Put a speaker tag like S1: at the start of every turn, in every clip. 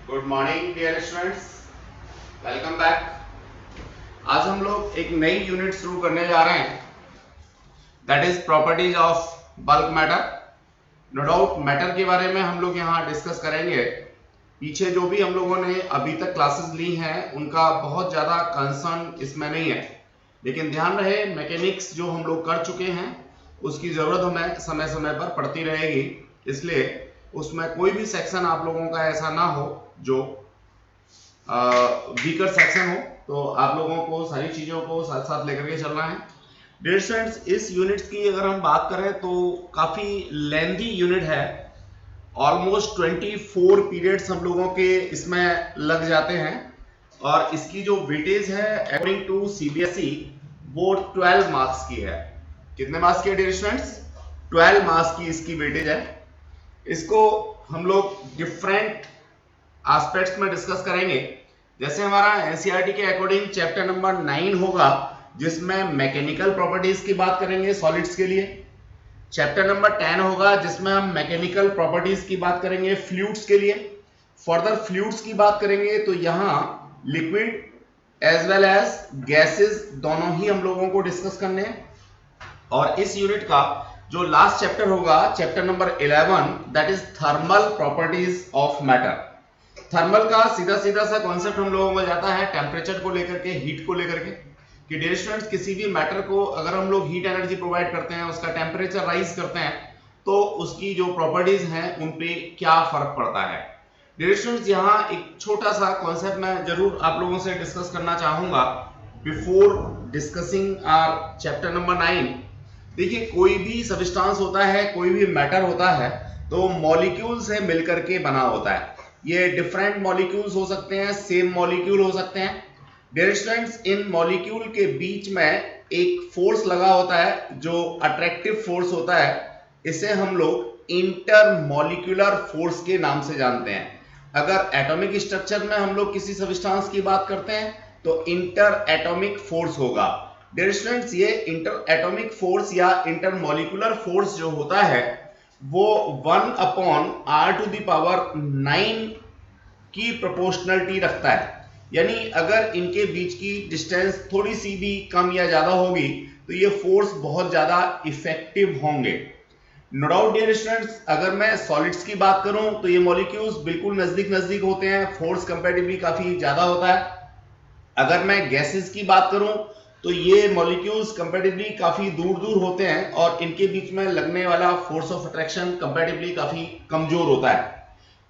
S1: Good morning dear students, welcome back. आज हम लोग एक नई यूनिट शुरू करने जा रहे हैं, that is properties of bulk matter. No doubt matter के बारे में हम लोग यहाँ डिस्कस करेंगे। पीछे जो भी हम लोगों ने अभी तक क्लासेस ली हैं उनका बहुत ज़्यादा कंसर्न इसमें नहीं है, लेकिन ध्यान रहे मैकेनिक्स जो हम लोग कर चुके हैं उसकी ज़रूरत हमें समय समय पर पड़ती रहेगी, इसलिए उसमें कोई भी सेक्शन आप लोगों का ऐसा ना हो जो वीकर सेक्शन हो। तो आप लोगों को सारी चीज़ों को साथ साथ लेकर के चलना है। डियर स्टूडेंट्स, इस यूनिट की अगर हम बात करें तो काफ़ी लेंथी यूनिट है। ऑलमोस्ट 24 पीरियड्स हम लोगों के इसमें लग जाते हैं और इसकी जो वेटेज है अकॉर्डिंग टू सीबीएसई वो 12 मार्क्स की है। कितने मार्क्स की है डियर स्टूडेंट्स? 12 मार्क्स की इसकी वेटेज है। इसको हम लोग डिफरेंट एस्पेक्ट्स में डिस्कस करेंगे। जैसे हमारा एनसीईआरटी के अकॉर्डिंग चैप्टर नंबर 9 होगा जिसमें मैकेनिकल प्रॉपर्टीज की बात करेंगे सॉलिड्स के लिए। चैप्टर नंबर 10 होगा जिसमें हम मैकेनिकल प्रॉपर्टीज की बात करेंगे फ्लूइड्स के लिए। फर्दर फ्लूइड्स की बात करेंगे तो यहाँ liquid as well as gases दोनों ही हम लोगों को डिस्कस करने हैं। और इस यूनिट का जो लास्ट चैप्टर होगा chapter number 11, that is thermal properties of matter. Thermal का सीधा सीधा सा कॉन्सेप्ट हम लोगों को जाता है टेम्परेचर को लेकर के, हीट को लेकर के, कि डियर स्टूडेंट्स किसी भी मैटर को अगर हम लोग हीट एनर्जी प्रोवाइड करते हैं, उसका टेम्परेचर राइज करते हैं, तो उसकी जो प्रॉपर्टीज हैं उन पे क्या फर्क पड़ता है। डियर स्टूडेंट्स, यहाँ एक छोटा सा कॉन्सेप्ट मैं जरूर आप लोगों से डिस्कस करना चाहूंगा before discussing our chapter number 9। देखिए, कोई भी सब्सटेंस होता है, कोई भी मैटर होता है, तो मॉलिक्यूल से मिलकर के बना होता है। ये डिफरेंट मॉलिक्यूल्स हो सकते हैं, सेम मॉलिक्यूल हो सकते हैं। डियर स्टूडेंट्स, इन मॉलिक्यूल के बीच में एक फोर्स लगा होता है जो अट्रैक्टिव फोर्स होता है। इसे हम लोग इंटरमॉलिक्यूलर फोर्स के नाम से जानते हैं। अगर एटॉमिक स्ट्रक्चर में हम लोग किसी सब्सटेंस की बात करते हैं तो इंटर एटॉमिक फोर्स होगा। डियर स्टूडेंट्स, ये इंटर एटॉमिक फोर्स या इंटरमॉलिक्यूलर फोर्स जो होता है वो 1/r⁹ की प्रोपोर्शनलिटी रखता है। यानी अगर इनके बीच की डिस्टेंस थोड़ी सी भी कम या ज्यादा होगी तो ये फोर्स बहुत ज्यादा इफेक्टिव होंगे। नो डाउट डियर स्टूडेंट्स, अगर मैं सॉलिड्स की बात करूं तो ये मॉलिक्यूल्स बिल्कुल नजदीक नजदीक होते हैं, फोर्स कंपैरेटिवली काफी ज्यादा होता है। अगर मैं गैसेस की बात करूं तो ये मॉलिक्यूल्स कंपैरेटिवली काफी दूर दूर होते हैं और इनके बीच में लगने वाला फोर्स ऑफ अट्रैक्शन कंपैरेटिवली काफी कमजोर होता है।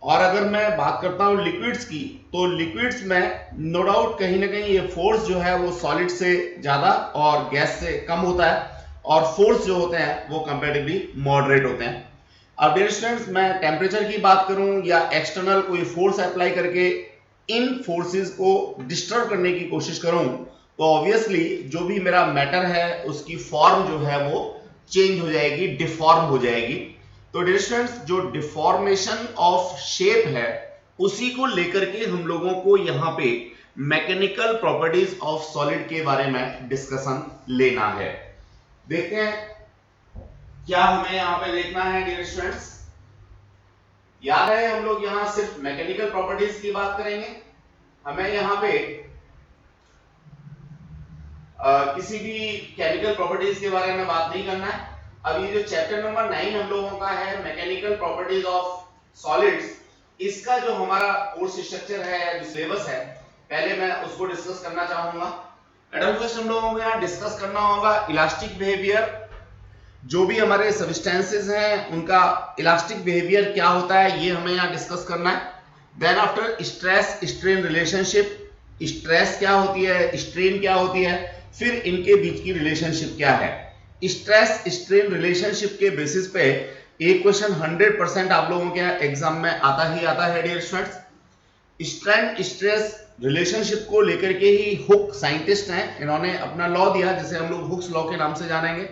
S1: और अगर मैं बात करता हूं लिक्विड्स की, तो लिक्विड्स में नो डाउट कहीं ना कहीं ये फोर्स जो है वो सॉलिड से ज्यादा और गैस से कम होता है, और फोर्स जो होते हैं वो कंपैरेटिवली मॉडरेट होते हैं। अब डियर स्टूडेंट्स, मैं टेम्परेचर की बात करूं या एक्सटर्नल कोई फोर्स अप्लाई करके इन फोर्सेस को डिस्टर्ब करने की कोशिश करूं तो ऑब्वियसली जो भी मेरा मैटर है उसकी फॉर्म जो है वो चेंज हो जाएगी, डिफॉर्म हो जाएगी। तो डियर स्टूडेंट्स, जो डिफॉर्मेशन ऑफ शेप है उसी को लेकर के हम लोगों को यहाँ पे मैकेनिकल प्रॉपर्टीज ऑफ सॉलिड के बारे में डिस्कशन लेना है। देखते हैं क्या हमें यहाँ पे देखना है डियर स्टूडेंट्स। याद है हम लोग यहाँ सिर्फ मैकेनिकल प्रॉपर्टीज की बात करेंगे, हमें यहाँ पे किसी भी केमिकल प्रॉपर्टीज के बारे में बात नहीं करना है। अब ये जो चैप्टर नंबर 9 हम लोगों का है मैकेनिकल प्रॉपर्टीज ऑफ सॉलिड्स, इसका जो हमारा कोर्स स्ट्रक्चर है, जो सिलेबस है, पहले मैं उसको डिस्कस करना चाहूंगा। एडम फर्स्ट हम लोगों को यहाँ डिस्कस करना होगा इलास्टिक बिहेवियर। जो भी हमारे सब्सटेंसेस हैं उनका इलास्टिक बिहेवियर क्या होता है ये हमें यहाँ डिस्कस करना है। Then after stress strain relationship, stress क्या होती है, स्ट्रेन क्या होती है, फिर इनके बीच की रिलेशनशिप क्या है। स्ट्रेस स्ट्रेन रिलेशनशिप के बेसिस पे एक क्वेश्चन 100% आप लोगों के एग्जाम में आता ही आता है dear students. Strain stress relationship को लेकर के ही हुक साइंटिस्ट हैं, इन्होंने अपना लॉ दिया जिसे हम लोग हुक्स लॉ के नाम से जानेंगे।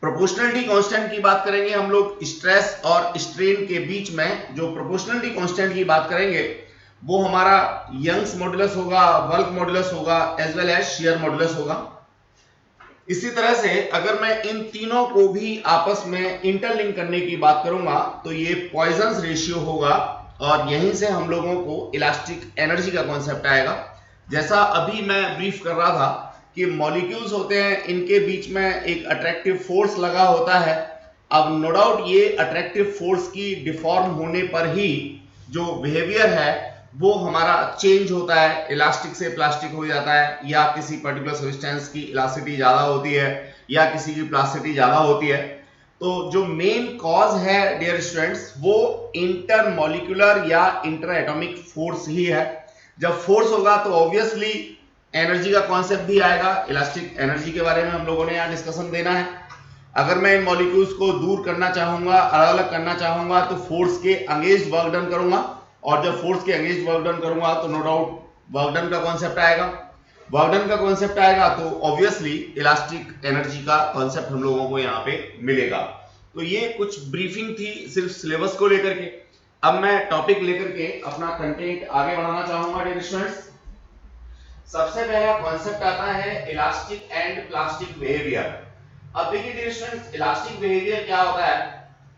S1: प्रोपोर्शनलिटी कांस्टेंट की बात करेंगे हम लोग, स्ट्रेस और स्ट्रेन के बीच में जो प्रोपोर्शनलिटी कांस्टेंट की बात करेंगे वो हमारा यंग्स मॉडुलस होगा, बल्क मॉडुलस होगा, as well as shear modulus होगा। इसी तरह से अगर मैं इन तीनों को भी आपस में इंटरलिंक करने की बात करूंगा तो ये पॉइजन्स रेशियो होगा और यहीं से हम लोगों को इलास्टिक एनर्जी का कॉन्सेप्ट आएगा। जैसा अभी मैं ब्रीफ कर रहा था कि मॉलिक्यूल्स होते हैं, इनके बीच में एक अट्रैक्टिव फोर्स लगा होता है। अब नो डाउट ये अट्रैक्टिव फोर्स की डिफॉर्म होने पर ही जो बिहेवियर है वो हमारा चेंज होता है, इलास्टिक से प्लास्टिक हो जाता है, या किसी पर्टिकुलर सब्सटेंस की इलास्टिसिटी ज्यादा होती है या किसी की प्लास्टिसिटी ज्यादा होती है। तो जो मेन कॉज है डियर स्टूडेंट्स वो इंटरमॉलिक्यूलर या इंटर एटॉमिक फोर्स ही है। जब फोर्स होगा तो ऑब्वियसली एनर्जी का कॉन्सेप्ट भी आएगा। इलास्टिक एनर्जी के बारे में हम लोगों ने यहाँ डिस्कशन देना है। अगर मैं इन मॉलिक्यूल्स को दूर करना चाहूंगा, अलग अलग करना चाहूंगा, तो फोर्स के अगेंस्ट वर्क डन करूंगा, और जब फोर्स के अगेंस्ट वर्क डन करूंगा तो नो डाउट वर्क डन का कॉन्सेप्ट आएगा। वर्क डन का कॉन्सेप्ट आएगा तो ऑब्वियसली इलास्टिक एनर्जी का कॉन्सेप्ट हम लोगों को यहाँ पे मिलेगा। तो ये कुछ ब्रीफिंग थी सिर्फ सिलेबस को लेकर के। अब मैं टॉपिक लेकर के अपना कंटेंट आगे बढ़ाना चाहूंगा डियर स्टूडेंट्स। सबसे पहला कॉन्सेप्ट आता है इलास्टिक एंड प्लास्टिक बिहेवियर। अब देखिए डियर स्टूडेंट्स, इलास्टिक बिहेवियर क्या होता है,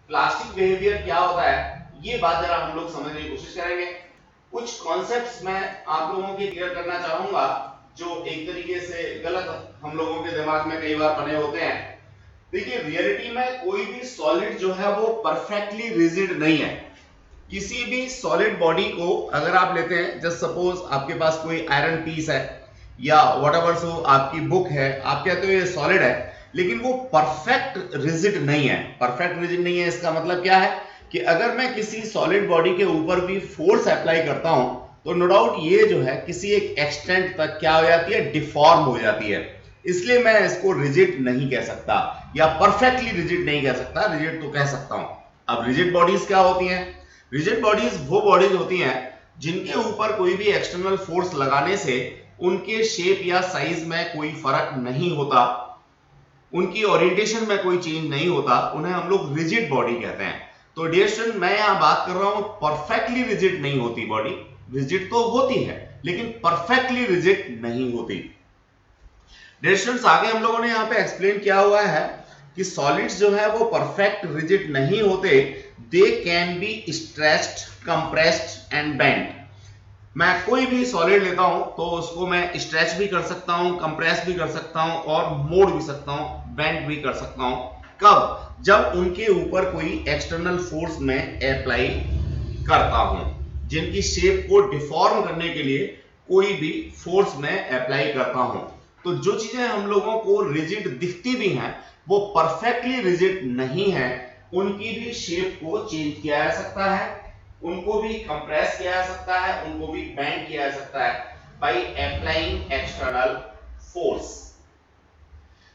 S1: प्लास्टिक बिहेवियर क्या होता है, ये बात जरा हम लोग समझने की कोशिश करेंगे। कुछ कॉन्सेप्ट्स मैं आप लोगों के क्लियर करना चाहूंगा जो एक तरीके से गलत हम लोगों के दिमाग में कई बार बने होते हैं। देखिए रियलिटी में कोई भी सॉलिड जो है वो परफेक्टली रिजिड नहीं है। किसी भी सॉलिड बॉडी को अगर आप लेते हैं, जस्ट सपोज आपके पास कोई आयरन पीस है या व्हाटएवर सो आपकी बुक है, आप कहते हो ये सॉलिड है, लेकिन वो परफेक्ट रिजिड नहीं है। परफेक्ट रिजिड नहीं है इसका मतलब क्या है कि अगर मैं किसी सॉलिड बॉडी के ऊपर भी फोर्स अप्लाई करता हूं तो नो डाउट ये जो है किसी एक एक्सटेंट तक क्या हो जाती है, डिफॉर्म हो जाती है। इसलिए मैं इसको रिजिड नहीं कह सकता या परफेक्टली रिजिड नहीं कह सकता, रिजिड तो कह सकता हूं। अब रिजिड बॉडीज क्या होती हैं? रिजिड बॉडीज वो बॉडीज होती हैं जिनके ऊपर कोई भी एक्सटर्नल फोर्स लगाने से उनके शेप या साइज में कोई फर्क नहीं होता, उनकी ओरिएंटेशन में कोई चेंज नहीं होता, उन्हें हम लोग रिजिड बॉडी कहते हैं। तो डियर स्टूडेंट, मैं यहां बात कर रहा हूं परफेक्टली रिजिड नहीं होती बॉडी, रिजिड तो होती है लेकिन परफेक्टली रिजिड नहीं होती। डियर स्टूडेंट्स, आगे हम लोगों ने यहां पे एक्सप्लेन किया हुआ है कि सॉलिड्स जो है वो परफेक्ट रिजिड नहीं होते, they can be stretched, compressed and bent. मैं कोई भी सॉलिड लेता हूं तो उसको मैं स्ट्रेच भी कर सकता हूं, कंप्रेस भी कर सकता हूं और मोड़ भी सकता हूं, बेंड भी कर सकता हूं। कब? जब उनके ऊपर कोई एक्सटर्नल फोर्स में अप्लाई करता हूं, जिनकी शेप को डिफॉर्म करने के लिए कोई भी फोर्स में अप्लाई करता हूं। तो जो चीजें हम लोगों को रिजिड दिखती भी हैं वो परफेक्टली रिजिड नहीं है, उनकी भी शेप को चेंज किया जा सकता है, उनको भी कंप्रेस किया जा सकता है, उनको भी बेंड किया जा सकता है बाय अप्लाइंग एक्सटर्नल फोर्स।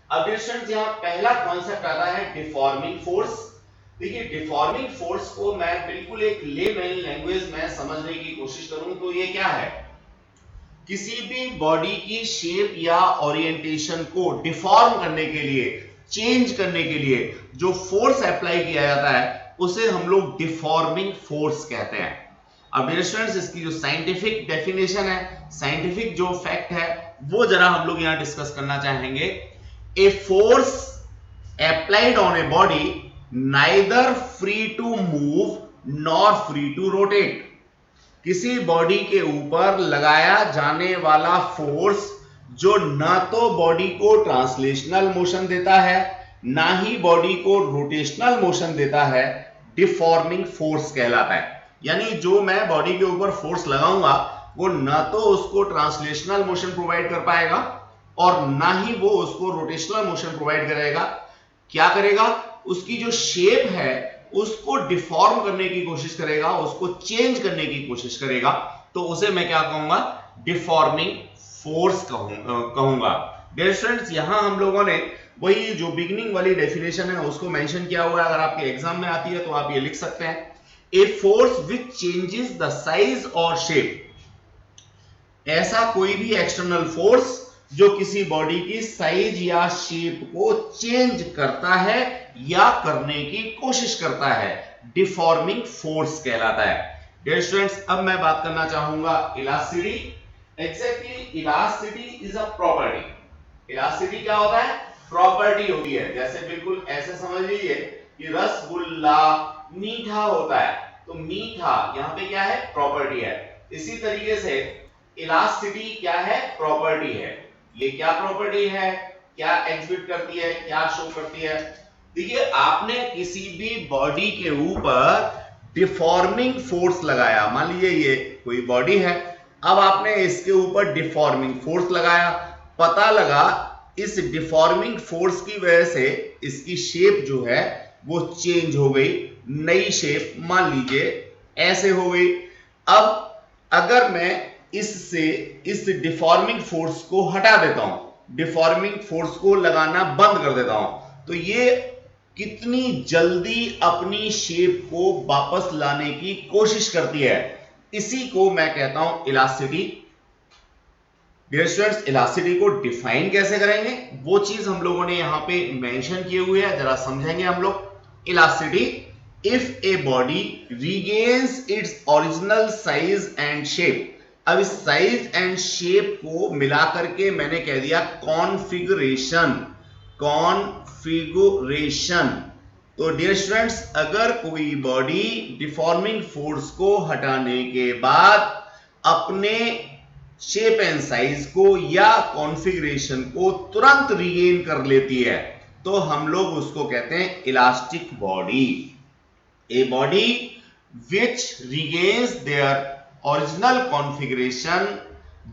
S1: अब स्टूडेंट्स यहां पहला कॉन्सेप्ट आता है डिफॉर्मिंग फोर्स। देखिए डिफॉर्मिंग फोर्स को मैं बिल्कुल एक लेमैन लैंग्वेज में समझने की कोशिश करूं तो ये क्या है, किसी भी बॉडी की शेप या ओरिएंटेशन को डिफॉर्म करने के लिए, चेंज करने के लिए जो फोर्स अप्लाई किया जाता है उसे हम लोग डिफॉर्मिंग फोर्स कहते हैं। अब स्टूडेंट्स इसकी जो साइंटिफिक डेफिनेशन है, साइंटिफिक जो फैक्ट है वो जरा हम लोग यहां डिस्कस करना चाहेंगे। A force applied on a body neither free to move nor free to rotate. किसी बॉडी के ऊपर लगाया जाने वाला फोर्स जो ना तो बॉडी को ट्रांसलेशनल मोशन देता है ना ही बॉडी को रोटेशनल मोशन देता है, डिफॉर्मिंग फोर्स कहलाता है। यानी जो मैं बॉडी के ऊपर फोर्स लगाऊंगा वो ना तो उसको ट्रांसलेशनल मोशन प्रोवाइड कर पाएगा और ना ही वो उसको रोटेशनल मोशन प्रोवाइड करेगा। क्या करेगा? उसकी जो शेप है उसको डिफॉर्म करने की कोशिश करेगा, उसको चेंज करने की कोशिश करेगा। तो उसे मैं क्या कहूंगा? डिफॉर्मिंग फोर्स कहूंगा। डियर स्टूडेंट्स, यहां हम लोगों ने वही जो बिगिनिंग वाली डेफिनेशन है उसको मेंशन किया हुआ है, अगर आपके एग्जाम में आती है तो आप ये लिख सकते हैं, a force which changes the size और शेप। ऐसा कोई भी एक्सटर्नल फोर्स जो किसी बॉडी की साइज या शेप को चेंज करता है या करने की कोशिश करता है, डिफॉर्मिंग फोर्स कहलाता है। डियर स्टूडेंट्स, अब मैं बात करना चाहूंगा elasticity. Exactly elasticity is a property. Elasticity क्या होता है? प्रॉपर्टी होती है। जैसे बिल्कुल ऐसे समझ लीजिए कि रसगुल्ला मीठा होता है, तो मी था, यहाँ पे क्या है, प्रॉपर्टी है। इसी तरीके से इलास्टिसिटी क्या है, प्रॉपर्टी है। ये क्या प्रॉपर्टी है, क्या एग्जिबिट करती है, क्या शो करती है। देखिए आपने किसी भी बॉडी के ऊपर डिफॉर्मिंग फोर्स लगाया, मान लीजिए ये कोई बॉडी है, अब आपने इसके ऊपर डिफॉर्मिंग फोर्स लगाया, पता लगा इस डिफॉर्मिंग फोर्स की वजह से इसकी शेप जो है वो चेंज हो गई, नई शेप मान लीजिए ऐसे हो गई। अब अगर मैं इससे इस डिफॉर्मिंग फोर्स को हटा देता हूं, डिफॉर्मिंग फोर्स को लगाना बंद कर देता हूं, तो ये कितनी जल्दी अपनी शेप को वापस लाने की कोशिश करती है, इसी को मैं कहता हूं इलास्टिसिटी। डियर स्टूडेंट्स, इलास्टिसिटी को डिफाइन कैसे करेंगे, वो चीज हम लोगों ने यहां पे मेंशन किए हुए है, जरा समझेंगे हम लोग। Elasticity, if a body regains its original size and shape. अब इस साइज एंड शेप को मिला करके मैंने कह दिया कॉन्फिगरेशन, कॉन्फिगरेशन। तो डियर स्टूडेंट्स, अगर कोई बॉडी डिफॉर्मिंग फोर्स को हटाने के बाद अपने शेप एंड साइज को या कॉन्फ़िगरेशन को तुरंत रीगेन कर लेती है, तो हम लोग उसको कहते हैं elastic body. A body which regains their original configuration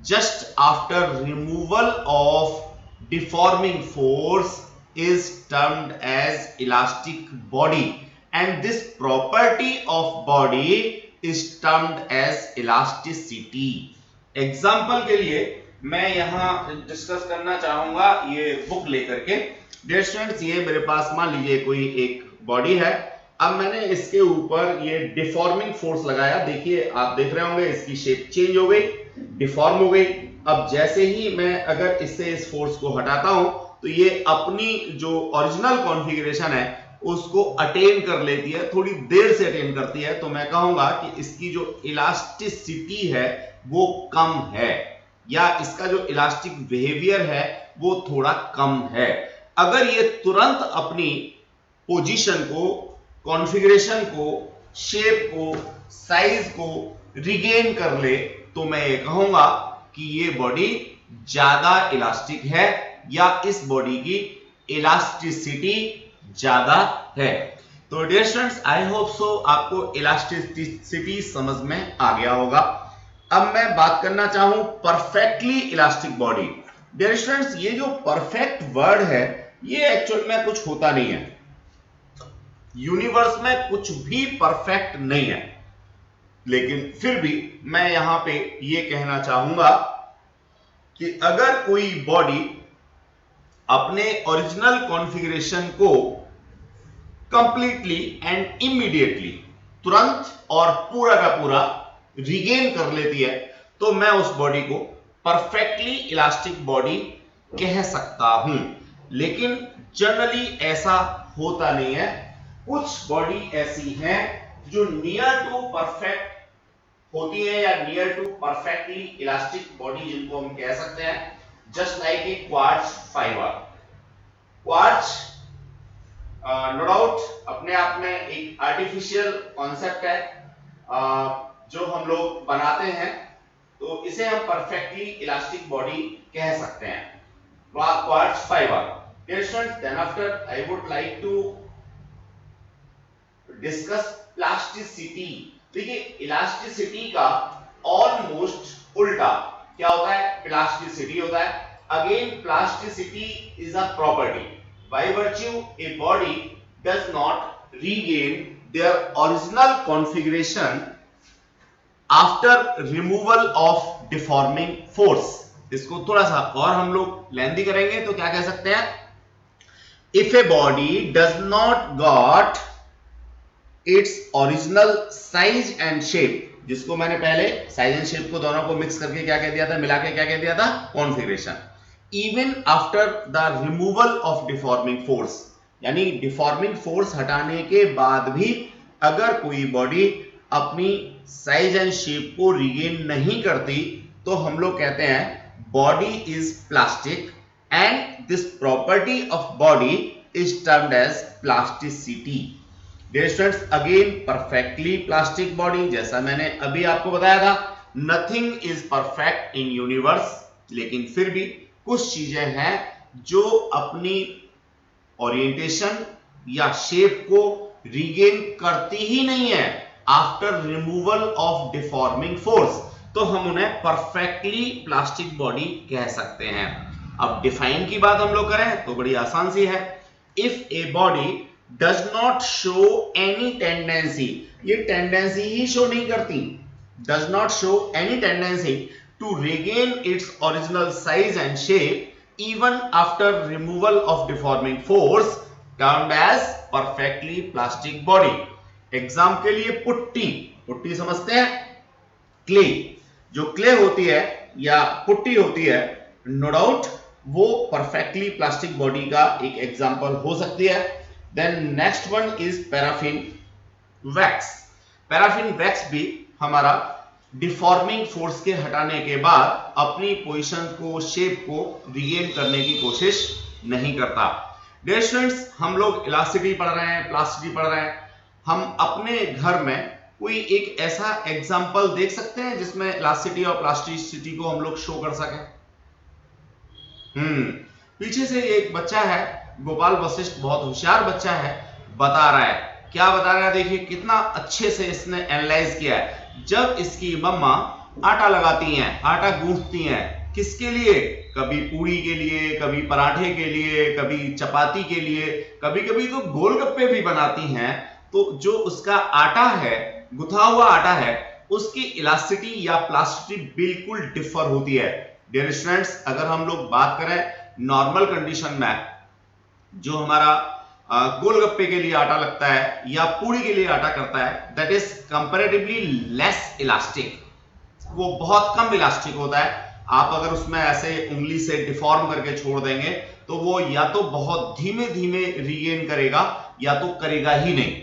S1: just after removal of deforming force is termed as elastic body, and this property of body is termed as elasticity. Example के लिए मैं यहां डिस्कस करना चाहूंगा ये book लेकर के। Dear students, ये मेरे पास मान लीजिए कोई एक बॉडी है, अब मैंने इसके ऊपर ये डिफॉर्मिंग फोर्स लगाया, देखिए आप देख रहे होंगे इसकी शेप चेंज हो गई, डिफॉर्म हो गई। अब जैसे ही मैं अगर इससे इस फोर्स को हटाता हूं तो ये अपनी जो ओरिजिनल कॉन्फ़िगरेशन है उसको अटेन कर लेती है, थोड़ी देर से अटेन करती है, तो मैं कहूंगा कि इसकी जो इलास्टिसिटी है वो कम है, या इसका जो इलास्टिक बिहेवियर है वो थोड़ा कम है। अगर ये तुरंत अपनी पोजीशन को, कॉन्फ़िगरेशन को, शेप को, साइज को रिगेन कर ले, तो मैं ये कहूंगा कि ये बॉडी ज्यादा इलास्टिक है या इस बॉडी की इलास्टिसिटी ज्यादा है। तो dear students, I hope so आपको इलास्टिसिटी समझ में आ गया होगा। अब मैं बात करना चाहूं perfectly elastic body. Dear students, ये जो परफेक्ट वर्ड है ये एक्चुअल में कुछ होता नहीं है, यूनिवर्स में कुछ भी परफेक्ट नहीं है, लेकिन फिर भी मैं यहां पे ये कहना चाहूंगा कि अगर कोई बॉडी अपने ओरिजिनल कॉन्फ़िगरेशन को कंप्लीटली एंड इमीडिएटली, तुरंत और पूरा का पूरा रिगेन कर लेती है, तो मैं उस बॉडी को परफेक्टली इलास्टिक बॉडी कह सकता हूं। लेकिन जनरली ऐसा होता नहीं है, कुछ बॉडी ऐसी हैं जो नियर टू परफेक्ट होती है या near to perfectly elastic body जिनको हम कह सकते हैं, just like a quartz fibre. Quartz no doubt अपने आप में एक आर्टिफिशियल कॉन्सेप्ट है जो हम लोग बनाते हैं, तो इसे हम परफेक्टली इलास्टिक बॉडी कह सकते हैं, quartz fibre. Dear students, then after I would like to discuss plasticity। देखिए इलास्टिसिटी का ऑलमोस्ट उल्टा क्या होता है, प्लास्टिसिटी होता है। Again plasticity is a property by virtue a body does not regain their original configuration after removal of deforming force। इसको थोड़ा सा और हम लोग लेंथी करेंगे तो क्या कह सकते हैं, if a body does not got its original size and shape, जिसको मैंने पहले साइज एंड शेप को दोनों को मिक्स करके क्या कह दिया था, मिला के क्या कह दिया था, configuration. Even after the removal of deforming force, यानी डिफॉर्मिंग फोर्स हटाने के बाद भी अगर कोई बॉडी अपनी साइज एंड शेप को रिगेन नहीं करती, तो हम लोग कहते हैं body is plastic and this property of body is termed as plasticity. Dear students, again perfectly plastic body, जैसा मैंने अभी आपको बताया था, nothing is perfect in universe, लेकिन फिर भी कुछ चीजें हैं जो अपनी ओरिएंटेशन या शेप को रीगेन करती ही नहीं है after removal of deforming force, तो हम उन्हें परफेक्टली प्लास्टिक बॉडी कह सकते हैं। अब डिफाइन की बात हम लोग करें तो बड़ी आसान सी है। If a body does not show any tendency, ये टेंडेंसी ही शो नहीं करती, does not show any tendency to regain its original size and shape even after removal of deforming force, termed as perfectly plastic body. Exam के लिए putty, putty समझते हैं, clay, जो clay होती है या पुट्टी होती है, नो डाउट वो परफेक्टली प्लास्टिक बॉडी का एक एग्जांपल हो सकती है। Then next one is paraffin wax. Paraffin wax भी हमारा डिफॉर्मिंग फोर्स के हटाने के बाद अपनी पोजीशन को, शेप को रिगेन करने की कोशिश नहीं करता। डियर स्टूडेंट्स, हम लोग इलास्टिसिटी पढ़ रहे हैं, प्लास्टिसिटी पढ़ रहे हैं, हम अपने घर में कोई एक ऐसा एग्जांपल देख सकते हैं जिसमें इलास्टिसिटी और प्लास्टिसिटी को हम लोग शो कर सकें? पीछे से एक बच्चा है, गोपाल वशिष्ठ, बहुत होशियार बच्चा है, बता रहा है। क्या बता रहा है? देखिए कितना अच्छे से इसने एनालाइज किया है। जब इसकी मम्मा आटा लगाती हैं, आटा गूंथती हैं, किसके लिए? कभी पूरी के लिए, कभी पराठे के लिए, कभी चपाती के लिए, कभी कभी तो गोलगप्पे भी बनाती हैं, तो जो उसका आटा है, गुथा हुआ आटा है, उसकी इलास्टिसिटी या प्लास्टिसिटी बिल्कुल डिफर होती है। डियर स्टूडेंट्स, अगर हम लोग बात करें नॉर्मल कंडीशन में, जो हमारा गोलगप्पे के लिए आटा लगता है या पूरी के लिए आटा करता है, that is comparatively less elastic, वो बहुत कम इलास्टिक होता है। आप अगर उसमें ऐसे उंगली से डिफॉर्म करके छोड़ देंगे तो वो या तो बहुत धीमे धीमे रीगेन करेगा या तो करेगा ही नहीं।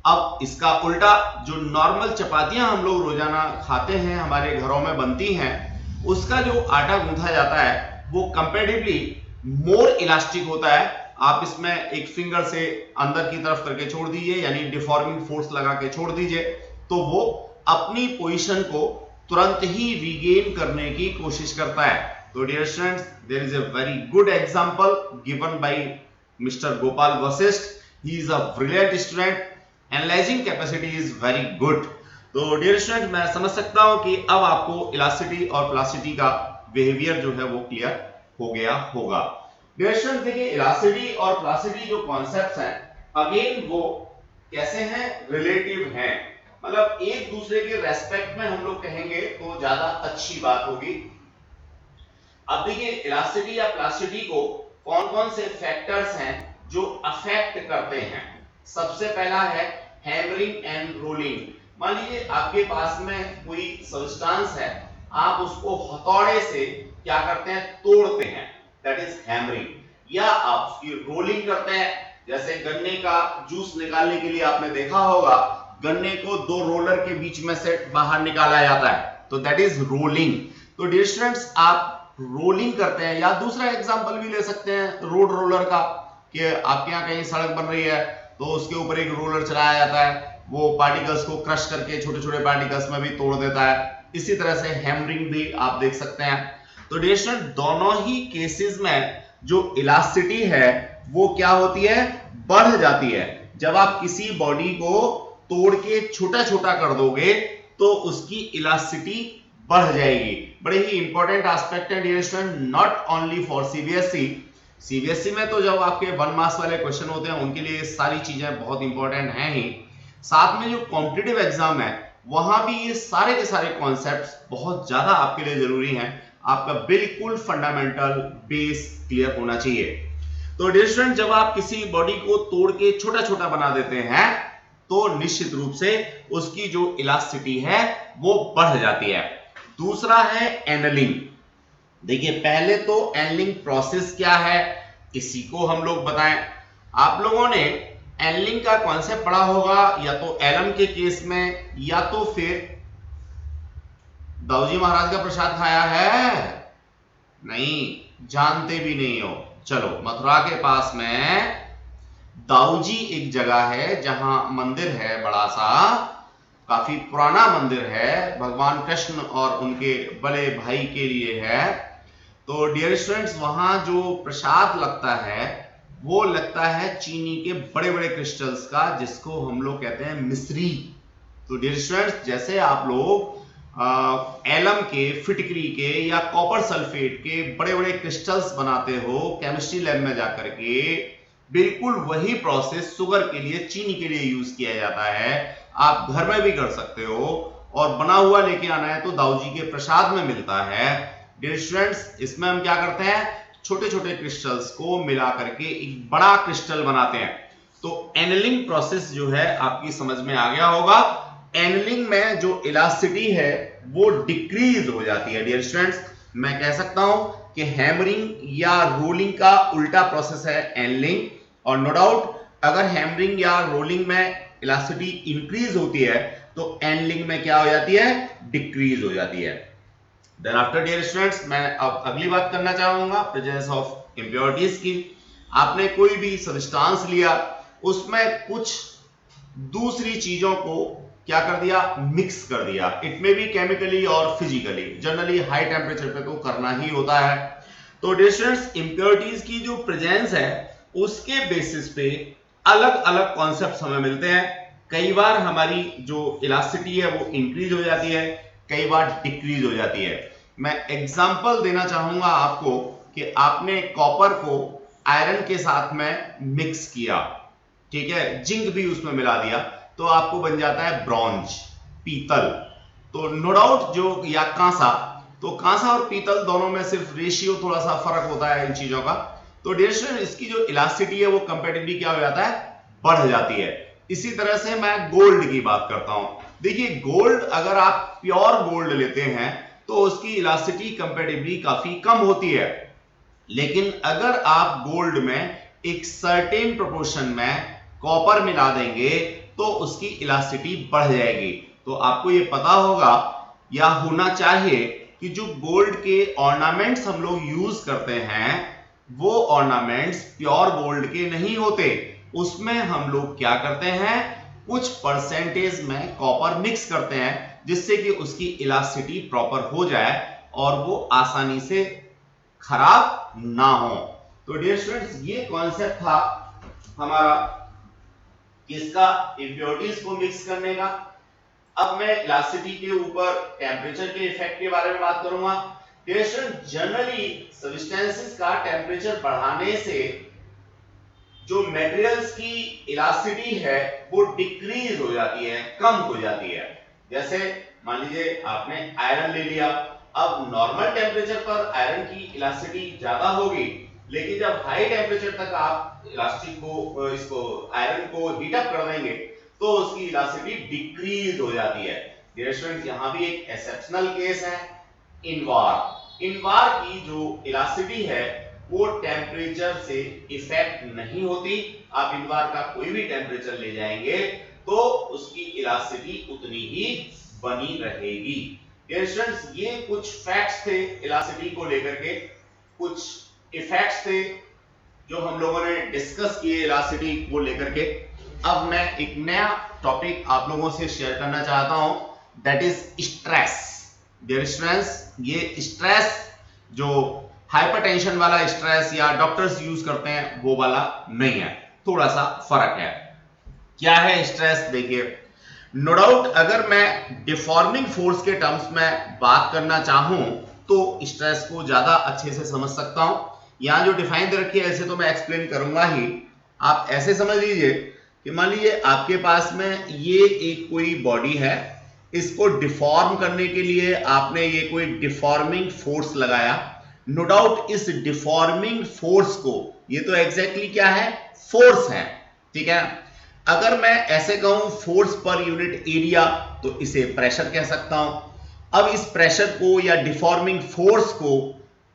S1: अब इसका उल्टा, जो नॉर्मल चपातियां हम लोग रोजाना खाते हैं, हमारे घरों में बनती हैं, उसका जो आटा गूंथा जाता है वो कंपैरेटिवली मोर इलास्टिक होता है। आप इसमें एक फिंगर से अंदर की तरफ करके छोड़ दीजिए, यानी डिफॉर्मिंग फोर्स लगा के छोड़ दीजिए, तो वो अपनी पोजीशन को तुरंत ही रीगेन करने की कोशिश करता है। तो dear students, there is a very good example given by mister Gopal Vashishtha. He is a brilliant student, analysing capacity is very good. तो डियर स्टूडेंट, मैं समझ सकता हूं कि अब आपको इलास्टिसिटी और प्लास्टिसिटी का बिहेवियर जो है वो क्लियर हो गया होगा। डियर स्टूडेंट, देखिए इलास्टिसिटी और प्लास्टिसिटी जो कॉन्सेप्ट्स हैं, अगेन वो कैसे हैं? रिलेटिव हैं, मतलब एक दूसरे के रेस्पेक्ट में हम लोग कहेंगे तो ज्यादा अच्छी बात होगी। अब देखिए इलास्टिसिटी या प्लास्टिसिटी को कौन कौन से फैक्टर्स हैं जो अफेक्ट करते हैं। सबसे पहला है हैमरिंग एंड रोलिंग। मान लीजिए आपके पास में कोई सब्सटेंस है, आप उसको हथौड़े से क्या करते हैं? तोड़ते हैं, दैट इज हैमरिंग। या आप उसकी रोलिंग करते हैं, जैसे गन्ने का जूस निकालने के लिए आपने देखा होगा, गन्ने को दो रोलर के बीच में से बाहर निकाला जाता है, तो दैट इज रोलिंग। तो डियर स्टूडेंट्स, आप रोलिंग करते हैं। या दूसरा एग्जांपल भी ले सकते हैं रोड रोलर का, कि आपके यहाँ कहीं सड़क बन रही है तो उसके ऊपर एक रोलर चलाया जाता है, वो पार्टिकल्स को क्रश करके छोटे छोटे पार्टिकल्स में भी तोड़ देता है। इसी तरह से हैमरिंग भी आप देख सकते हैं। तो डियर स्टूडेंट, दोनों ही केसेस में जो इलास्टिसिटी है वो क्या होती है? बढ़ जाती है। जब आप किसी बॉडी को तोड़ के छोटा छोटा कर दोगे तो उसकी इलास्टिसिटी बढ़ जाएगी। बड़े ही इंपॉर्टेंट एस्पेक्ट है dear student, not only for CBSE. CBSE में तो जब आपके 1 मार्क्स वाले क्वेश्चन होते हैं उनके लिए सारी चीजें बहुत इंपॉर्टेंट हैं ही, साथ में जो कॉम्पिटिटिव एग्जाम है वहां भी ये सारे के सारे कॉन्सेप्ट्स बहुत ज्यादा आपके लिए जरूरी हैं। आपका बिल्कुल फंडामेंटल बेस क्लियर होना चाहिए। तो डियर स्टूडेंट, जब आप किसी बॉडी को तोड़ के छोटा छोटा बना देते हैं तो निश्चित रूप से उसकी जो इलास्टिसिटी है वो बढ़ जाती है। दूसरा है एनलिंग। देखिए पहले तो एनलिंग प्रोसेस क्या है इसी को हम लोग बताएं। आप लोगों ने एनलिंग का कॉन्सेप्ट पढ़ा होगा या तो एलम के केस में या तो फिर दाऊजी महाराज का प्रसाद खाया है? नहीं, जानते भी नहीं हो। चलो, मथुरा के पास में दाऊजी एक जगह है जहां मंदिर है, बड़ा सा काफी पुराना मंदिर है, भगवान कृष्ण और उनके बड़े भाई के लिए है। तो डियर स्टूडेंट्स, वहां जो प्रसाद लगता है वो लगता है चीनी के बड़े बड़े क्रिस्टल्स का, जिसको हम लोग कहते हैं मिश्री। तो डियर स्टूडेंट्स, जैसे आप लोग एलम के, फिटकरी के या कॉपर सल्फेट के बड़े बड़े क्रिस्टल्स बनाते हो केमिस्ट्री लैब में जाकर के, बिल्कुल वही प्रोसेस शुगर के लिए, चीनी के लिए यूज किया जाता है। आप घर में भी कर सकते हो, और बना हुआ लेके आना है तो दाऊजी के प्रसाद में मिलता है। डियर स्टूडेंट्स, इसमें हम क्या करते हैं, छोटे छोटे क्रिस्टल्स को मिला करके एक बड़ा क्रिस्टल बनाते हैं। तो एनलिंग प्रोसेस जो है आपकी समझ में आ गया होगा। एनलिंग में जो इलास्टिसिटी है वो डिक्रीज हो जाती है। डियर स्टूडेंट्स, मैं कह सकता हूं कि हैमरिंग या रोलिंग का उल्टा प्रोसेस है एनलिंग, और नो डाउट अगर हैमरिंग या रोलिंग में इलास्टिसिटी इंक्रीज होती है तो एनलिंग में क्या हो जाती है, डिक्रीज हो जाती है। देन आफ्टर डियर स्टूडेंट्स, मैं अब अगली बात करना चाहूंगा प्रेजेंस ऑफ इंप्योरिटीज की। आपने कोई भी सब्सटेंस लिया, उसमें कुछ दूसरी चीजों को क्या कर दिया, मिक्स कर दिया। इट में भी केमिकली और फिजिकली, जनरली हाई टेम्परेचर पे तो करना ही होता है। तो डियर स्टूडेंट्स, इंप्योरिटीज की जो प्रेजेंस है उसके बेसिस पे अलग अलग कॉन्सेप्ट्स हमें मिलते हैं। कई बार हमारी जो इलास्टिसिटी है वो इंक्रीज हो जाती है, कई बार डिक्रीज हो जाती है। मैं एग्जांपल देना चाहूंगा आपको कि आपने कॉपर को आयरन के साथ में मिक्स किया, ठीक है, जिंक भी उसमें मिला दिया, तो आपको बन जाता है ब्रॉन्ज, पीतल। तो नो डाउट जो, या कांसा, तो कांसा और पीतल दोनों में सिर्फ रेशियो थोड़ा सा फर्क होता है इन चीजों का। तो डियर स्टूडेंट, इसकी जो इलास्टिसिटी है वो कंपैरेटिवली क्या हो जाता है, बढ़ जाती है। इसी तरह से मैं गोल्ड की बात करता हूं। देखिए, गोल्ड अगर आप प्योर गोल्ड लेते हैं तो उसकी इलास्टिसिटी कंपैरेटिवली काफी कम होती है, लेकिन अगर आप गोल्ड में एक सर्टेन प्रोपोर्शन में कॉपर मिला देंगे तो उसकी इलास्टिसिटी बढ़ जाएगी। तो आपको ये पता होगा या होना चाहिए कि जो गोल्ड के ऑर्नामेंट्स हम लोग यूज करते हैं वो ऑर्नामेंट्स प्योर गोल्ड के नहीं होते, उसमें हम लोग क्या करते हैं, कुछ परसेंटेज में कॉपर मिक्स करते हैं जिससे कि उसकी इलास्टिसिटी प्रॉपर हो जाए और वो आसानी से खराब ना हो। तो डियर स्टूडेंट्स, ये कॉन्सेप्ट था हमारा किसका, इंप्योरिटीज को मिक्स करने का। अब मैं इलास्टिसिटी के ऊपर टेम्परेचर के इफेक्ट के बारे में बात करूंगा। डियर स्टूडेंट, जनरली सब्सटेंसेस का टेम्परेचर बढ़ाने से जो मटेरियल्स की इलास्टिसिटी है वो डिक्रीज हो जाती है, कम हो जाती है। जैसे मान लीजिए आपने आयरन ले लिया, अब नॉर्मल टेम्परेचर पर आयरन की इलास्टिसिटी ज्यादा होगी, लेकिन जब हाई टेम्परेचर तक आप इलास्टिक को, इसको आयरन को हीट अप कर देंगे तो उसकी इलास्टिसिटी डिक्रीज हो जाती है। डियर स्टूडेंट्स, यहां भी एक एक्सेप्शनल केस है, इनवार। इनवार की जो इलास्टिसिटी है वो टेम्परेचर से इफेक्ट नहीं होती। आप इनवार का कोई भी टेम्परेचर ले जाएंगे तो उसकी इलास्टिसिटी उतनी ही बनी रहेगी। डियर स्टूडेंट्स, ये कुछ फैक्ट्स थे इलास्टिसिटी को लेकर के, कुछ इफेक्ट्स थे जो हम लोगों ने डिस्कस किए इलास्टिसिटी को लेकर के। अब मैं एक नया टॉपिक आप लोगों से शेयर करना चाहता हूं, that is stress. Dear students, ये स्ट्रेस जो हाइपरटेंशन वाला स्ट्रेस या डॉक्टर्स यूज करते हैं वो वाला नहीं है, थोड़ा सा फर्क है। क्या है स्ट्रेस, देखिए, नो डाउट अगर मैं डिफॉर्मिंग फोर्स के टर्म्स में बात करना चाहूं तो स्ट्रेस को ज्यादा अच्छे से समझ सकता हूं। यहां जो डिफाइन दे रखी है ऐसे तो मैं एक्सप्लेन करूंगा ही। आप ऐसे समझ लीजिए कि मान लीजिए आपके पास में ये एक कोई बॉडी है, इसको डिफॉर्म करने के लिए आपने ये कोई डिफॉर्मिंग फोर्स लगाया। नो डाउट इस डिफॉर्मिंग फोर्स को, ये तो एग्जैक्टली क्या है, फोर्स है, ठीक है। अगर मैं ऐसे कहूं फोर्स पर यूनिट एरिया तो इसे प्रेशर कह सकता हूं। अब इस प्रेशर को या डिफॉर्मिंग फोर्स को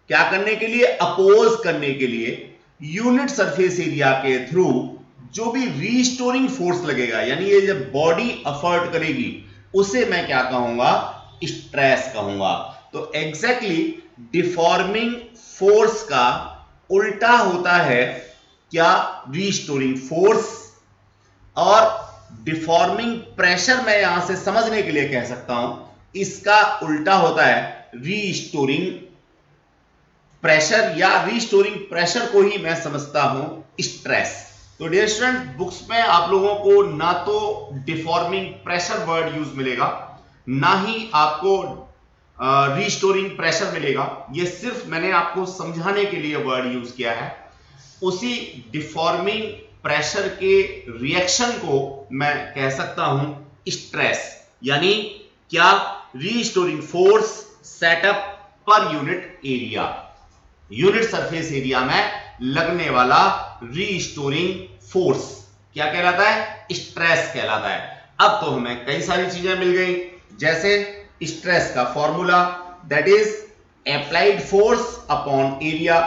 S1: क्या करने के लिए, अपोज करने के लिए यूनिट सरफेस एरिया के थ्रू जो भी रीस्टोरिंग फोर्स लगेगा, यानी ये जब बॉडी एफर्ट करेगी उसे मैं क्या कहूंगा, स्ट्रेस कहूंगा। तो एग्जैक्टली डिफॉर्मिंग फोर्स का उल्टा होता है क्या रीस्टोरिंग फोर्स और डिफॉर्मिंग प्रेशर मैं यहां से समझने के लिए कह सकता हूं, इसका उल्टा होता है रीस्टोरिंग प्रेशर, या रीस्टोरिंग प्रेशर को ही मैं समझता हूं स्ट्रेस। तो डियर स्टूडेंट, बुक्स में आप लोगों को ना तो डिफॉर्मिंग प्रेशर वर्ड यूज मिलेगा, ना ही आपको रीस्टोरिंग प्रेशर मिलेगा। ये सिर्फ मैंने आपको समझाने के लिए वर्ड यूज किया है। उसी डिफॉर्मिंग प्रेशर के रिएक्शन को मैं कह सकता हूं स्ट्रेस, यानी क्या रीस्टोरिंग फोर्स सेटअप पर unit area, unit surface area में लगने वाला रीस्टोरिंग फोर्स क्या कहलाता है? स्ट्रेस कहलाता है। अब तो हमें कई सारी चीजें मिल गई, जैसे स्ट्रेस का formula, that is applied force upon area.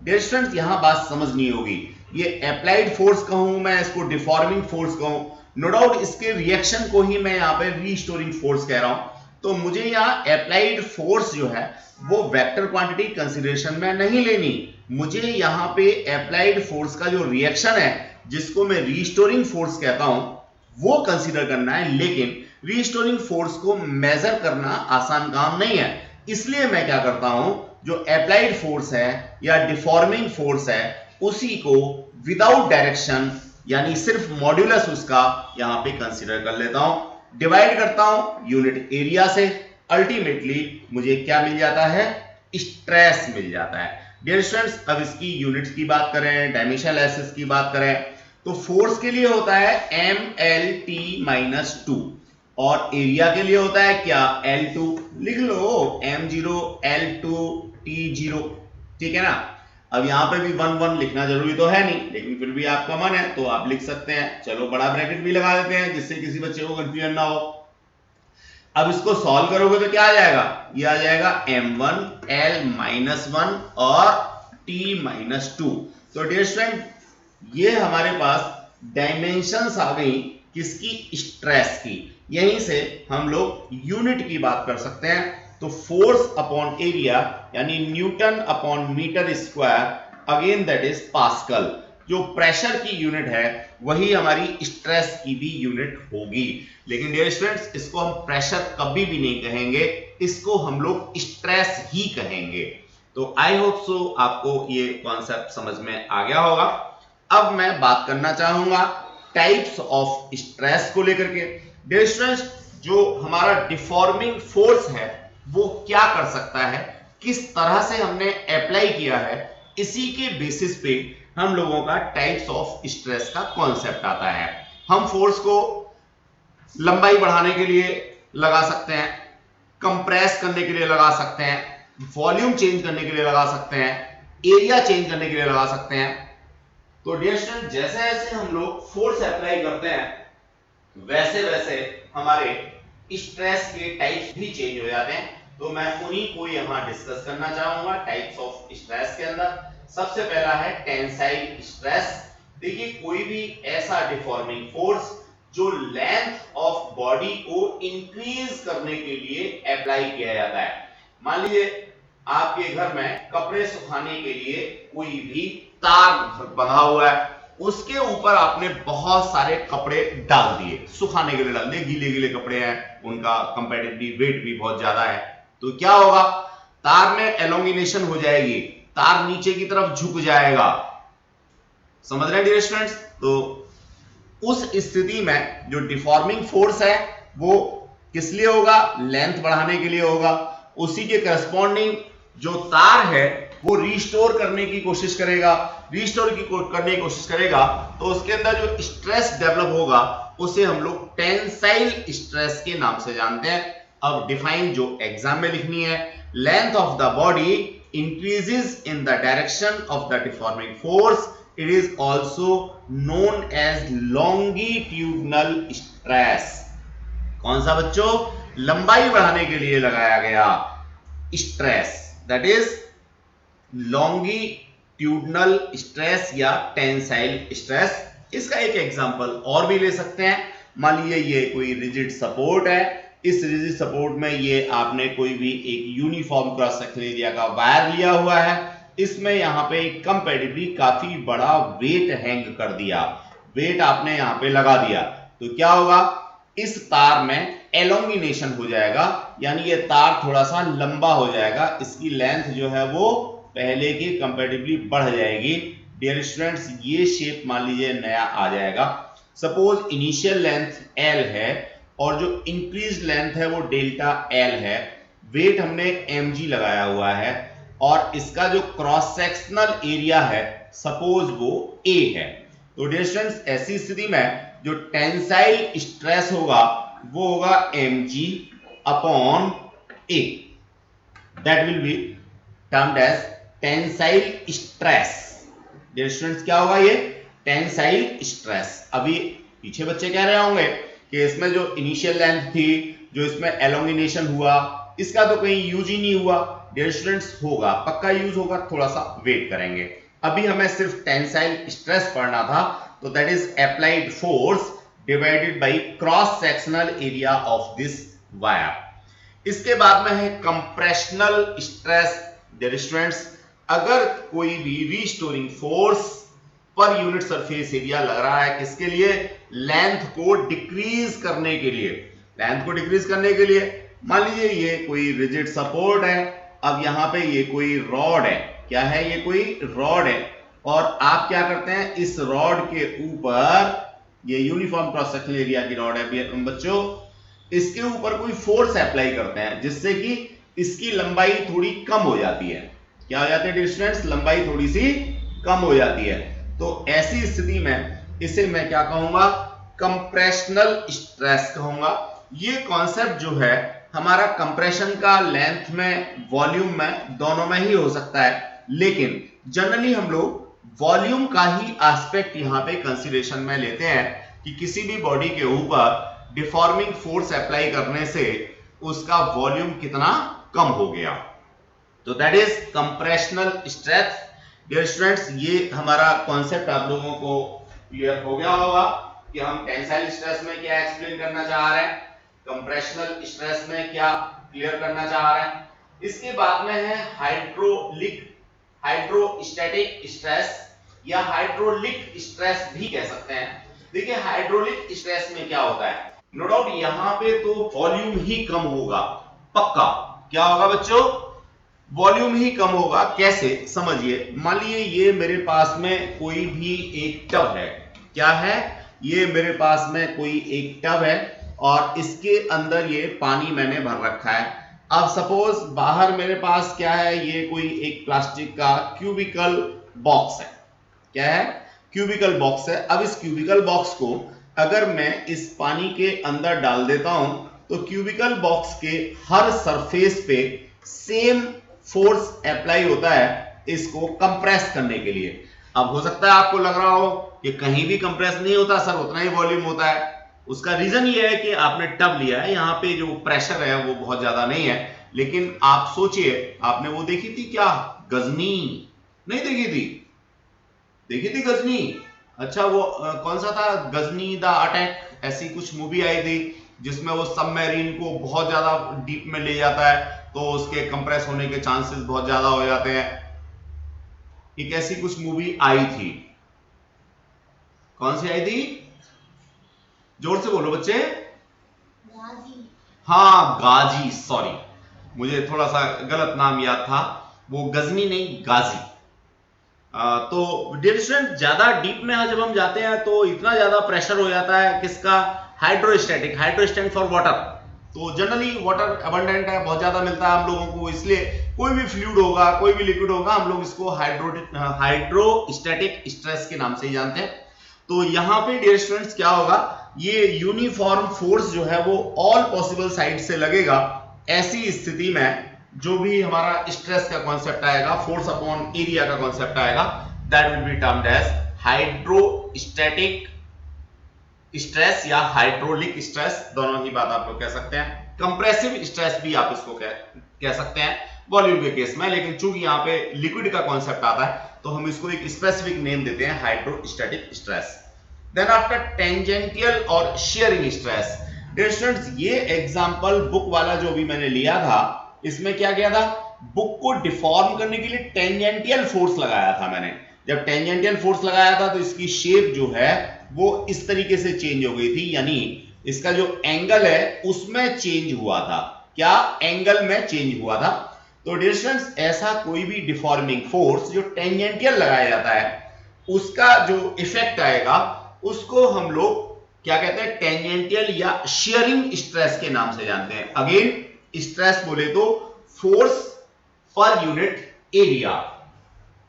S1: Dear students, यहां बात समझनी होगी, ये अप्लाइड फोर्स कहूं मैं, इसको डिफॉर्मिंग फोर्स कहूं, नो डाउट इसके रिएक्शन को ही मैं यहां पे रीस्टोरिंग फोर्स कह रहा हूं। तो मुझे यहां अप्लाइड फोर्स जो है वो वेक्टर क्वांटिटी कंसीडरेशन में नहीं लेनी, मुझे यहां पे अप्लाइड फोर्स का जो रिएक्शन है, जिसको मैं रीस्टोरिंग फोर्स कहता हूं, वो कंसीडर करना है। लेकिन रीस्टोरिंग फोर्स को मेजर करना आसान काम नहीं है, इसलिए मैं क्या करता हूं, जो अप्लाइड फोर्स है या डिफॉर्मिंग फोर्स है, उसी को विदाउट डायरेक्शन यानी सिर्फ मॉड्यूलस उसका यहां पे कंसीडर कर लेता हूं, डिवाइड करता हूं यूनिट एरिया से, अल्टीमेटली मुझे क्या मिल जाता है? स्ट्रेस मिल जाता है। डियर स्टूडेंट्स, अब इसकी यूनिट्स की बात करें, डायमेंशनल एक्सिस की बात करें, तो फोर्स के लिए होता है MLT-2 और एरिया के लिए होता है क्या? L2। लिख लो M0 L2 T0, ठीक है ना। अब यहां पे भी 1 1 लिखना जरूरी तो है नहीं, लेकिन फिर भी आपका मन है तो आप लिख सकते हैं। चलो बड़ा ब्रैकेट भी लगा देते हैं जिससे किसी बच्चे को कंफ्यूजन ना हो। अब इसको सॉल्व करोगे तो क्या आ जाएगा? ये आ जाएगा M1 L-1 और T-2। तो डियर स्टूडेंट, ये हमारे पास डायमेंशंस आ गई किसकी? स्ट्रेस की। यहीं से हम लोग यूनिट की बात कर सकते हैं। तो फोर्स अपॉन एरिया यानी newton upon metre square, again that is pascal. जो प्रेशर की यूनिट है वही हमारी स्ट्रेस की भी यूनिट होगी। लेकिन डियर स्टूडेंट्स, इसको हम प्रेशर कभी भी नहीं कहेंगे, इसको हम लोग स्ट्रेस ही कहेंगे। तो आई होप सो आपको ये कॉन्सेप्ट समझ में आ गया होगा। अब मैं बात करना चाहूंगा टाइप्स ऑफ स्ट्रेस को लेकर के। डियर स्टूडेंट्स, जो हमारा डिफॉर्मिंग फोर्स है वो क्या कर सकता है, किस तरह से हमने अप्लाई किया है, इसी के बेसिस पे हम लोगों का टाइप्स ऑफ स्ट्रेस का कॉन्सेप्ट आता है। हम फोर्स को लंबाई बढ़ाने के लिए लगा सकते हैं, कंप्रेस करने के लिए लगा सकते हैं, वॉल्यूम चेंज करने के लिए लगा सकते हैं, एरिया चेंज करने के लिए लगा सकते हैं। तो डियर स्टूडेंट, जैसे जैसे हम लोग फोर्स अप्लाई करते हैं, वैसे वैसे हमारे स्ट्रेस के टाइप्स भी चेंज हो जाते हैं। तो मैं उन्हीं को यहां डिस्कस करना चाहूंगा टाइप्स ऑफ स्ट्रेस के अंदर। सबसे पहला है टेंसाइल स्ट्रेस। देखिए, कोई भी ऐसा डिफॉर्मिंग फोर्स जो लेंथ ऑफ बॉडी को इंक्रीज करने के लिए अप्लाई किया जाता है। मान लीजिए आपके घर में कपड़े सुखाने के लिए कोई भी तार बंधा हुआ है, उसके ऊपर आपने बहुत सारे कपड़े डाल दिए, सुखाने के लिए डाल दिए, गीले गीले कपड़े हैं, उनका कंपैरेटिवली वेट भी बहुत ज्यादा है, तो क्या होगा? तार में एलोंगिनेशन हो जाएगी, तार नीचे की तरफ झुक जाएगा। समझ रहे हैं डियर स्टूडेंट्स? तो उस स्थिति में जो डिफॉर्मिंग फोर्स है वो किस लिए होगा? लेंथ बढ़ाने के लिए होगा। उसी के करस्पॉन्डिंग जो तार है वो रिस्टोर करने की कोशिश करेगा, करने की कोशिश करेगा, तो उसके अंदर जो स्ट्रेस डेवलप होगा उसे हम लोग टेंसाइल स्ट्रेस के नाम से जानते हैं। अब डिफाइन जो एग्जाम में लिखनी है, length of the body increases in the direction of the deforming force, it is also known as longitudinal stress. कौन सा बच्चों? लंबाई बढ़ाने के लिए लगाया गया stress, that is longitudinal stress या टेंसाइल स्ट्रेस। इसका एक एग्जांपल और भी ले सकते हैं। मान लीजिए ये कोई रिजिड सपोर्ट है, इस रिजिड सपोर्ट में ये आपने कोई भी एक यूनिफॉर्म क्रॉस सेक्शन एरिया का वायर लिया हुआ है, इसमें यहाँ पे कंपैरेटिवली काफी बड़ा वेट हैंग कर दिया, वेट आपने यहाँ पे लगा दिया, तो क्या होगा, इस तार में एलोंगिनेशन हो जाएगा, यानी ये तार थोड़ा सा लंबा हो जाएगा, इसकी लेंथ जो है वो पहले के कंपैरेटिवली बढ़ जाएगी। डियर स्टूडेंट्स, ये शेप मान लीजिए नया आ जाएगा। सपोज इनिशियल लेंथ एल है और जो इंक्रीज लेंथ है वो डेल्टा एल है, वेट हमने mg लगाया हुआ है और इसका जो क्रॉस सेक्शनल एरिया है सपोज वो a है। तो डियर स्टूडेंट्स, ऐसी स्थिति में जो टेंसाइल स्ट्रेस होगा वो होगा mg upon a, that will be termed as tensile stress. Dear students, क्या होगा ये, टेंसाइल स्ट्रेस। अभी पीछे बच्चे कह रहे होंगे कि इसमें जो इनिशियल लेंथ थी, जो इसमें एलोंगिनेशन हुआ, इसका तो कहीं यूज ही नहीं हुआ। डियर स्टूडेंट्स, होगा, पक्का यूज होगा, थोड़ा सा वेट करेंगे। अभी हमें सिर्फ टेंसाइल स्ट्रेस पढ़ना था, तो that is applied force divided by cross sectional area of this wire. इसके बाद में है कंप्रेशनल स्ट्रेस। डियर स्टूडेंट्स, अगर कोई भी restoring force per unit surface area लग रहा है, किसके लिए, लेंथ को डिक्रीज करने के लिए, लेंथ को डिक्रीज करने के लिए, मान लीजिए ये कोई रिजिड सपोर्ट है, अब यहां पे ये कोई रॉड है, क्या है, ये कोई रॉड है, और आप क्या करते हैं, इस रॉड के ऊपर, ये यूनिफॉर्म क्रॉस सेक्शनल एरिया की रॉड है बच्चों, इसके ऊपर कोई फोर्स अप्लाई करते हैं जिससे कि इसकी लंबाई थोड़ी कम हो जाती है। क्या हो जाती है डिस्टेंस, लंबाई थोड़ी सी कम हो जाती है। तो ऐसी स्थिति में इसे मैं क्या कहूंगा, कंप्रेशनल स्ट्रेस कहूंगा। ये कॉन्सेप्ट जो है हमारा कंप्रेशन का लेंथ में, वॉल्यूम में, दोनों में ही हो सकता है, लेकिन जनरली हम लोग वॉल्यूम का ही एस्पेक्ट यहां पे कंसीडरेशन में लेते हैं कि किसी भी बॉडी के ऊपर डिफॉर्मिंग फोर्स अप्लाई करने से उसका वॉल्यूम कितना कम हो गया, तो that is compressional stress. Dear students, ये हमारा कॉन्सेप्ट आप लोगों को क्लियर हो गया होगा कि हम टेंसाइल स्ट्रेस में क्या एक्सप्लेन करना चाह रहे हैं, कंप्रेशनल स्ट्रेस में क्या क्लियर करना चाह रहे हैं। इसके बाद में है हाइड्रोस्टैटिक स्ट्रेस या हाइड्रोलिक स्ट्रेस भी कह सकते हैं। देखिए, हाइड्रोलिक स्ट्रेस में क्या होता है, नो डाउट यहां पे तो वॉल्यूम ही कम होगा, पक्का। क्या होगा बच्चों, वॉल्यूम ही कम होगा। कैसे, समझिए, मान लीजिए ये मेरे पास में कोई भी एक टब है, क्या है, ये मेरे पास में कोई एक टब है और इसके अंदर ये पानी मैंने भर रखा है। अब सपोज बाहर मेरे पास क्या है, ये कोई एक प्लास्टिक का क्यूबिकल बॉक्स है, क्या है, क्यूबिकल बॉक्स है। अब इस क्यूबिकल बॉक्स को अगर मैं इस पानी के अंदर डाल देता हूं तो क्यूबिकल बॉक्स के हर सरफेस पे सेम फोर्स अप्लाई होता है इसको कंप्रेस करने के लिए। अब हो सकता है आपको लग रहा हो कि कहीं भी कंप्रेस नहीं होता सर, उतना ही वॉल्यूम होता है। उसका रीजन ये है कि आपने टब लिया है, यहाँ पे जो प्रेशर है वो बहुत ज्यादा नहीं है। लेकिन आप सोचिए, आपने वो देखी थी क्या, गजनी, नहीं देखी थी, देखी थी गजनी, अच्छा वो कौन सा था, गजनी द अटैक, ऐसी कुछ मूवी आई थी जिसमें वो सबमरीन को बहुत ज्यादा डीप में ले जाता है तो उसके कंप्रेस होने के चांसेस बहुत ज्यादा हो जाते हैं। एक ऐसी कुछ मूवी आई थी, कौन सी आई थी, जोर से बोलो बच्चे, गाजी। हाँ गाजी, सॉरी मुझे थोड़ा सा गलत नाम याद था, वो गजनी नहीं गाजी। तो डियर स्टूडेंट, ज्यादा डीप में जब हम जाते हैं तो इतना ज्यादा प्रेशर हो जाता है किसका, हाइड्रोस्टैटिक, हाइड्रोस्टैटिक फॉर वाटर। तो जनरली वाटर अबंडेंट है, बहुत ज्यादा मिलता है हम लोगों को, इसलिए कोई भी फ्लूइड होगा, कोई भी लिक्विड होगा, हम लोग इसको हाइड्रोस्टैटिक स्ट्रेस के नाम से ही जानते हैं। तो यहाँ पे डियर स्टूडेंट्स क्या होगा, ये यूनिफॉर्म फोर्स जो है वो ऑल पॉसिबल साइड से लगेगा। ऐसी स्थिति में जो भी हमारा स्ट्रेस का कॉन्सेप्ट आएगा, फोर्स अपॉन एरिया का कॉन्सेप्ट आएगा, that will be termed as hydrostatic stress या हाइड्रोलिक स्ट्रेस, दोनों ही बात आप लोग कह सकते हैं। कंप्रेसिव स्ट्रेस भी आप इसको कह सकते हैं वॉल्यूम के केस में, लेकिन चूंकि यहाँ पे लिक्विड का कॉन्सेप्ट आता है तो हम इसको एक स्पेसिफिक नेम देते हैं, hydrostatic stress. Then after tangential और शियरिंग स्ट्रेस। डियर स्टूडेंट्स, ये एग्जांपल बुक वाला जो भी मैंने लिया था, इसमें क्या किया था, बुक को डिफॉर्म करने के लिए टेंजेंटियल फोर्स लगाया था मैंने। जब टेंजेंटियल फोर्स लगाया था तो इसकी शेप जो है वो इस तरीके से चेंज हो गई थी, यानी इसका जो एंगल है उसमें चेंज हुआ था। क्या एंगल में चेंज हुआ था। तो डियर स्टूडेंट्स, ऐसा कोई भी डिफॉर्मिंग फोर्स जो टेंजेंटियल लगाया जाता है उसका जो इफेक्ट आएगा उसको हम लोग क्या कहते हैं, टेंजेंटियल या शियरिंग स्ट्रेस के नाम से जानते हैं। अगेन स्ट्रेस बोले तो फोर्स पर यूनिट एरिया।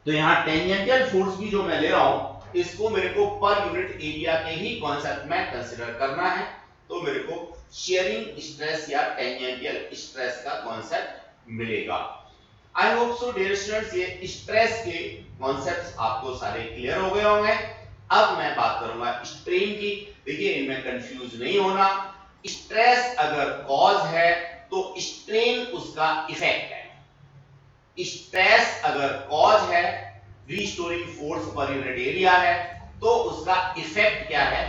S1: तो यहां टेंजेंटियल फोर्स भी जो मैं ले रहा हूं इसको मेरे को पर यूनिट एरिया के ही कॉन्सेप्ट में कंसीडर करना है। तो मेरे को शियरिंग स्ट्रेस या टेंजेंटियल स्ट्रेस का कॉन्सेप्ट मिलेगा। I hope so dear students, ये स्ट्रेस के कॉन्सेप्ट्स आपको सारे क्लियर हो गए होंगे। अब मैं बात करूंगा स्ट्रेन की। देखिए, इनमें कंफ्यूज नहीं होना। स्ट्रेस अगर कॉज है तो स्ट्रेन उसका इफेक्ट है। स्ट्रेस अगर कॉज है, restoring force per unit area है, तो उसका इफेक्ट क्या है,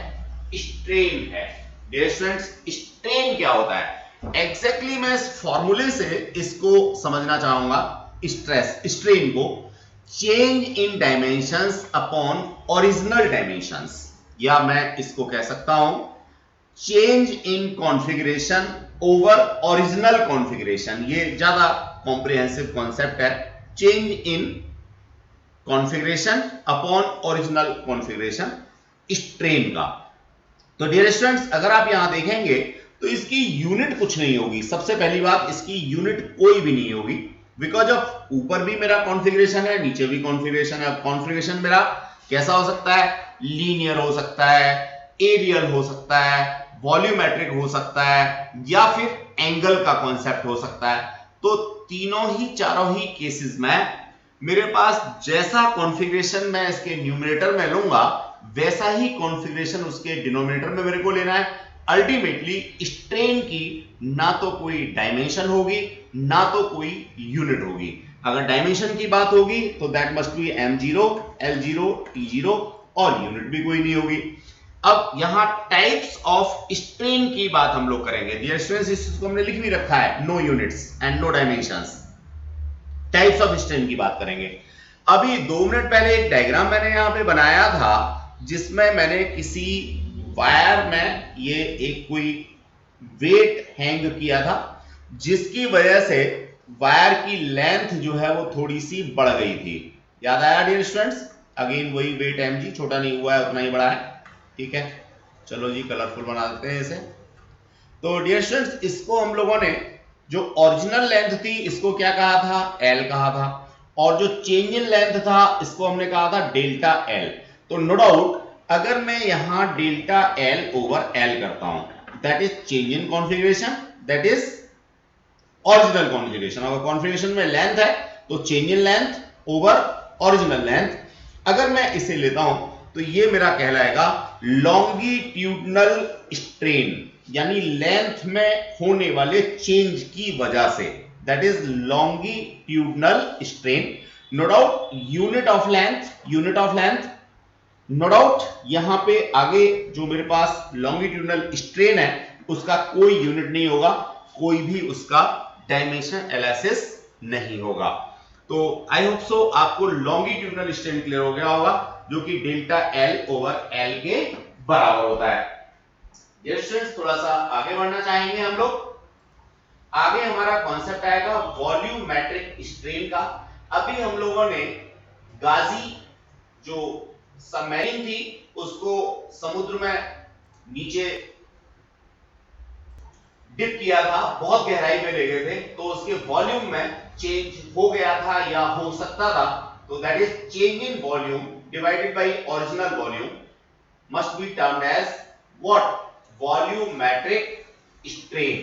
S1: स्ट्रेन है। डियर स्टूडेंट्स, स्ट्रेन क्या होता है एग्जैक्टली मैं इस फॉर्मूले से इसको समझना चाहूंगा। स्ट्रेस स्ट्रेन को change in dimensions upon original dimensions, या मैं इसको कह सकता हूं change in configuration over original configuration. ये ज्यादा कॉम्प्रिहेंसिव कॉन्सेप्ट है। Change in configuration upon original configuration strain का। तो डियर स्टूडेंट्स, अगर आप यहां देखेंगे तो इसकी यूनिट कुछ नहीं होगी। सबसे पहली बात, इसकी यूनिट कोई भी नहीं होगी, बिकॉज ऑफ ऊपर भी मेरा कॉन्फ़िगरेशन है, नीचे भी कॉन्फ़िगरेशन है। कॉन्फ़िगरेशन मेरा कैसा हो सकता है, लीनियर हो सकता है, एरियल हो सकता है, वॉल्यूमेट्रिक हो सकता है, या फिर एंगल का कॉन्सेप्ट हो सकता है। तो तीनों ही चारों ही केसेस में मेरे पास जैसा कॉन्फ़िगरेशन मैं इसके न्यूमरेटर में लूंगा वैसा ही कॉन्फ़िगरेशन उसके डिनोमिनेटर में मेरे को लेना है। अल्टीमेटली स्ट्रेन की ना तो कोई डायमेंशन होगी ना तो कोई यूनिट होगी। अगर डायमेंशन की बात होगी तो that must be m0, l0, t0, और यूनिट भी कोई नहीं होगी। अब यहां टाइप्स ऑफ स्ट्रेन की बात हम लोग करेंगे। डियर स्टूडेंट्स, इसको हमने लिख भी रखा है, no units and no dimensions. Types of strain की बात करेंगे। अभी 2 मिनट पहले एक डायग्राम मैंने यहां पे बनाया था जिसमें मैंने किसी वायर में ये एक कोई वेट हैंग किया था, जिसकी वजह से वायर की लेंथ जो है वो थोड़ी सी बढ़ गई थी। याद आया डियर स्टूडेंट्स? अगेन वही वेट mg, छोटा नहीं हुआ है, उतना ही बड़ा है। ठीक है, चलो जी कलरफुल बना देते हैं इसे। तो डियर स्टूडेंट्स, इसको हम लोगों ने जो ओरिजिनल लेंथ थी इसको क्या कहा था, L कहा था, और जो चेंज इन लेंथ था इसको हमने कहा था डेल्टा L। तो नो डाउट अगर मैं यहां डेल्टा L ओवर L करता हूं, that is change in configuration, that is original configuration. अगर कॉन्फ़िगरेशन में लेंथ है तो change in length over original length. अगर मैं इसे लेता हूं तो ये मेरा कहलाएगा लॉन्गिट्यूडनल स्ट्रेन, यानी लेंथ में होने वाले चेंज की वजह से, that is longitudinal strain. No doubt unit of length, no doubt यहां पे आगे जो मेरे पास लॉन्गिट्यूडनल स्ट्रेन है उसका कोई यूनिट नहीं होगा, कोई भी उसका डायमेंशन एनालिसिस नहीं होगा। तो आई होप सो आपको लॉन्गिट्यूडनल स्ट्रेन क्लियर हो गया होगा, जो कि डेल्टा L ओवर L के बराबर होता है। डियर स्टूडेंट्स, थोड़ा सा आगे बढ़ना चाहेंगे हम लोग। आगे हमारा कॉन्सेप्ट आएगा वॉल्यूमेट्रिक स्ट्रेन का। अभी हम लोगों ने गाजी जो सबमरीन थी उसको समुद्र में नीचे डिप किया था, बहुत गहराई में ले गए थे, तो उसके वॉल्यूम में चेंज हो गया था या हो सकता था। तो that is change in volume divided by original volume must be termed as what, volumetric strain.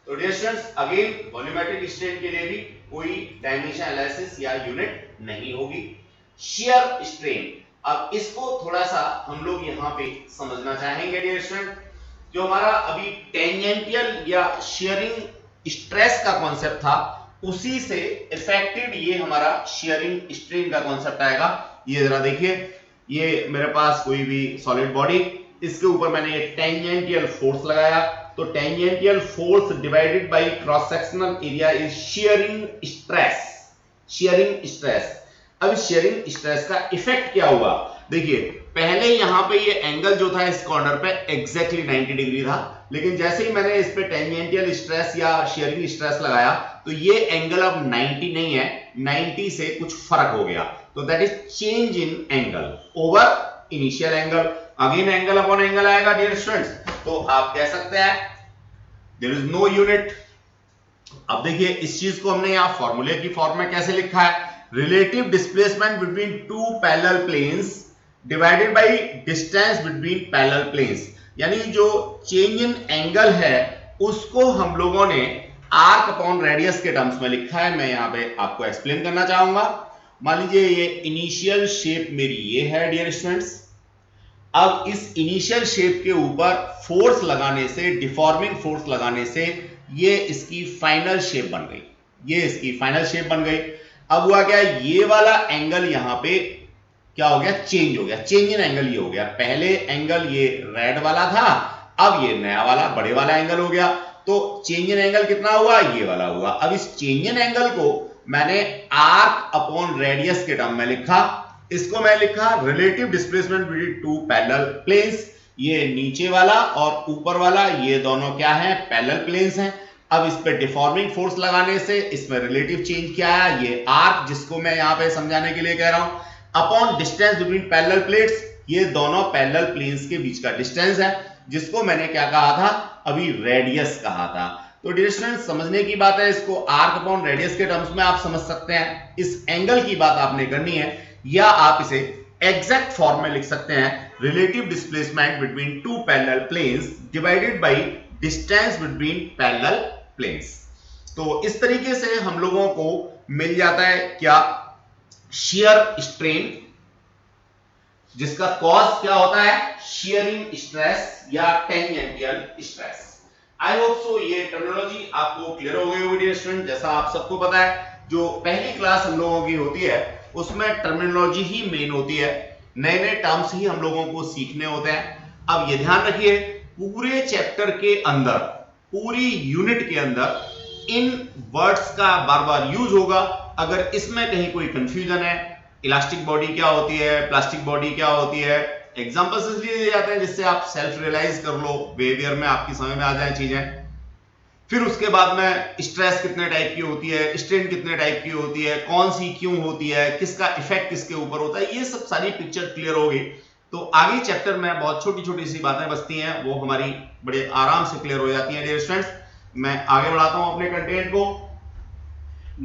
S1: तो dear students, again volumetric strain के लिए भी कोई डायमेंशन एनालिसिस या यूनिट नहीं होगी। शियर स्ट्रेन, अब इसको थोड़ा सा हम लोग यहां पे समझना चाहेंगे डियर स्टूडेंट। जो हमारा अभी टेंजेंटियल या शियरिंग स्ट्रेस का कॉन्सेप्ट था उसी से इफेक्टेड ये हमारा शियरिंग स्ट्रेन का कॉन्सेप्ट आएगा। ये जरा देखिए, ये मेरे पास कोई भी सॉलिड बॉडी, इसके ऊपर मैंने एक टेंजेंटियल फोर्स लगाया तो tangential force divided by cross sectional area is shearing stress. Shearing stress. अब शियरिंग स्ट्रेस का इफेक्ट क्या हुआ, देखिए पहले यहां पे ये एंगल जो था इस कॉर्नर पे एग्जैक्टली 90 डिग्री था, लेकिन जैसे ही मैंने इस पे टेंजेंटियल स्ट्रेस या शियरिंग स्ट्रेस लगाया तो ये एंगल अब 90 नहीं है, 90 से कुछ फर्क हो गया। तो that is change in angle over initial angle. Again angle upon angle आएगा डियर स्टूडेंट्स, तो आप कह सकते हैं देयर इज नो यूनिट। अब देखिए इस चीज को हमने यहां फॉर्मूले की फॉर्म में कैसे लिखा है, relative displacement between two parallel planes divided by distance between parallel planes, यानी जो चेंज इन एंगल है उसको हम लोगों ने आर्क अपॉन रेडियस के टर्म्स में लिखा है। मैं यहां पे आपको एक्सप्लेन करना चाहूंगा। मान लीजिए ये इनिशियल शेप मेरी ये है डियर स्टूडेंट्स, अब इस इनिशियल शेप के ऊपर फोर्स लगाने से, डिफॉर्मिंग फोर्स लगाने से ये इसकी फाइनल शेप बन गई, ये इसकी फाइनल शेप बन गई। अब हुआ क्या, ये वाला एंगल यहां पे क्या हो गया, चेंज हो गया, चेंज इन एंगल ये हो गया। पहले एंगल ये रेड वाला था, अब ये नया वाला बड़े वाला एंगल हो गया। तो चेंज इन एंगल कितना हुआ, ये वाला हुआ। अब इस चेंज इन एंगल को मैंने आर्क अपॉन रेडियस के टर्म में लिखा। इसको मैं लिखा relative displacement between two parallel planes. ये नीचे वाला और ऊपर वाला ये दोनों क्या है, पैरेलल प्लेन्स हैं। अब इस पे डिफॉर्मिंग फोर्स लगाने से इसमें रिलेटिव चेंज क्या है, ये आर्क, जिसको मैं यहां पे समझाने के लिए कह रहा हूं, upon distance between parallel plates, ये दोनों पैरेलल प्लेन्स के बीच का डिस्टेंस है, जिसको मैंने क्या कहा था अभी, रेडियस कहा था। तो डियर स्टूडेंट्स समझने की बात है, इसको आर्क अपॉन रेडियस के टर्म्स में आप समझ सकते हैं। इस एंगल की बात आपने करनी है, या आप इसे एग्जैक्ट फॉर्म में लिख सकते हैं, relative displacement between two parallel planes divided by distance between parallel planes. तो इस तरीके से हम लोगों को मिल जाता है क्या, शियर स्ट्रेन, जिसका कॉज क्या होता है, शियरिंग स्ट्रेस या टेंजेंटियल स्ट्रेस। आई होप सो ये टर्मिनोलॉजी आपको क्लियर हो गई होगी डियर स्टूडेंट। जैसा आप सबको पता है, जो पहली क्लास हम लोगों की होती है उसमें टर्मिनोलॉजी ही मेन होती है, नए नए टर्म्स ही हम लोगों को सीखने होते हैं। अब ये ध्यान रखिए, पूरे चैप्टर के अंदर, पूरी यूनिट के अंदर इन वर्ड्स का बार बार यूज होगा। अगर इसमें कहीं कोई कंफ्यूजन है, इलास्टिक बॉडी क्या होती है, प्लास्टिक बॉडी क्या होती है, एग्जांपल्स इसलिए दिए जाते हैं जिससे आप सेल्फ रियलाइज कर लो, बिहेवियर में आपकी समझ में आ जाए चीजें। फिर उसके बाद में स्ट्रेस कितने टाइप की होती है, स्ट्रेन कितने टाइप की होती है, कौन सी क्यों होती है, किसका इफेक्ट किसके ऊपर होता है, ये सब सारी पिक्चर क्लियर होगी। तो आगे चैप्टर में बहुत छोटी छोटी सी बातें बचती हैं, वो हमारी बड़े आराम से क्लियर हो जाती हैं डियर स्टूडेंट्स। मैं आगे बढ़ाता हूं अपने कंटेंट को।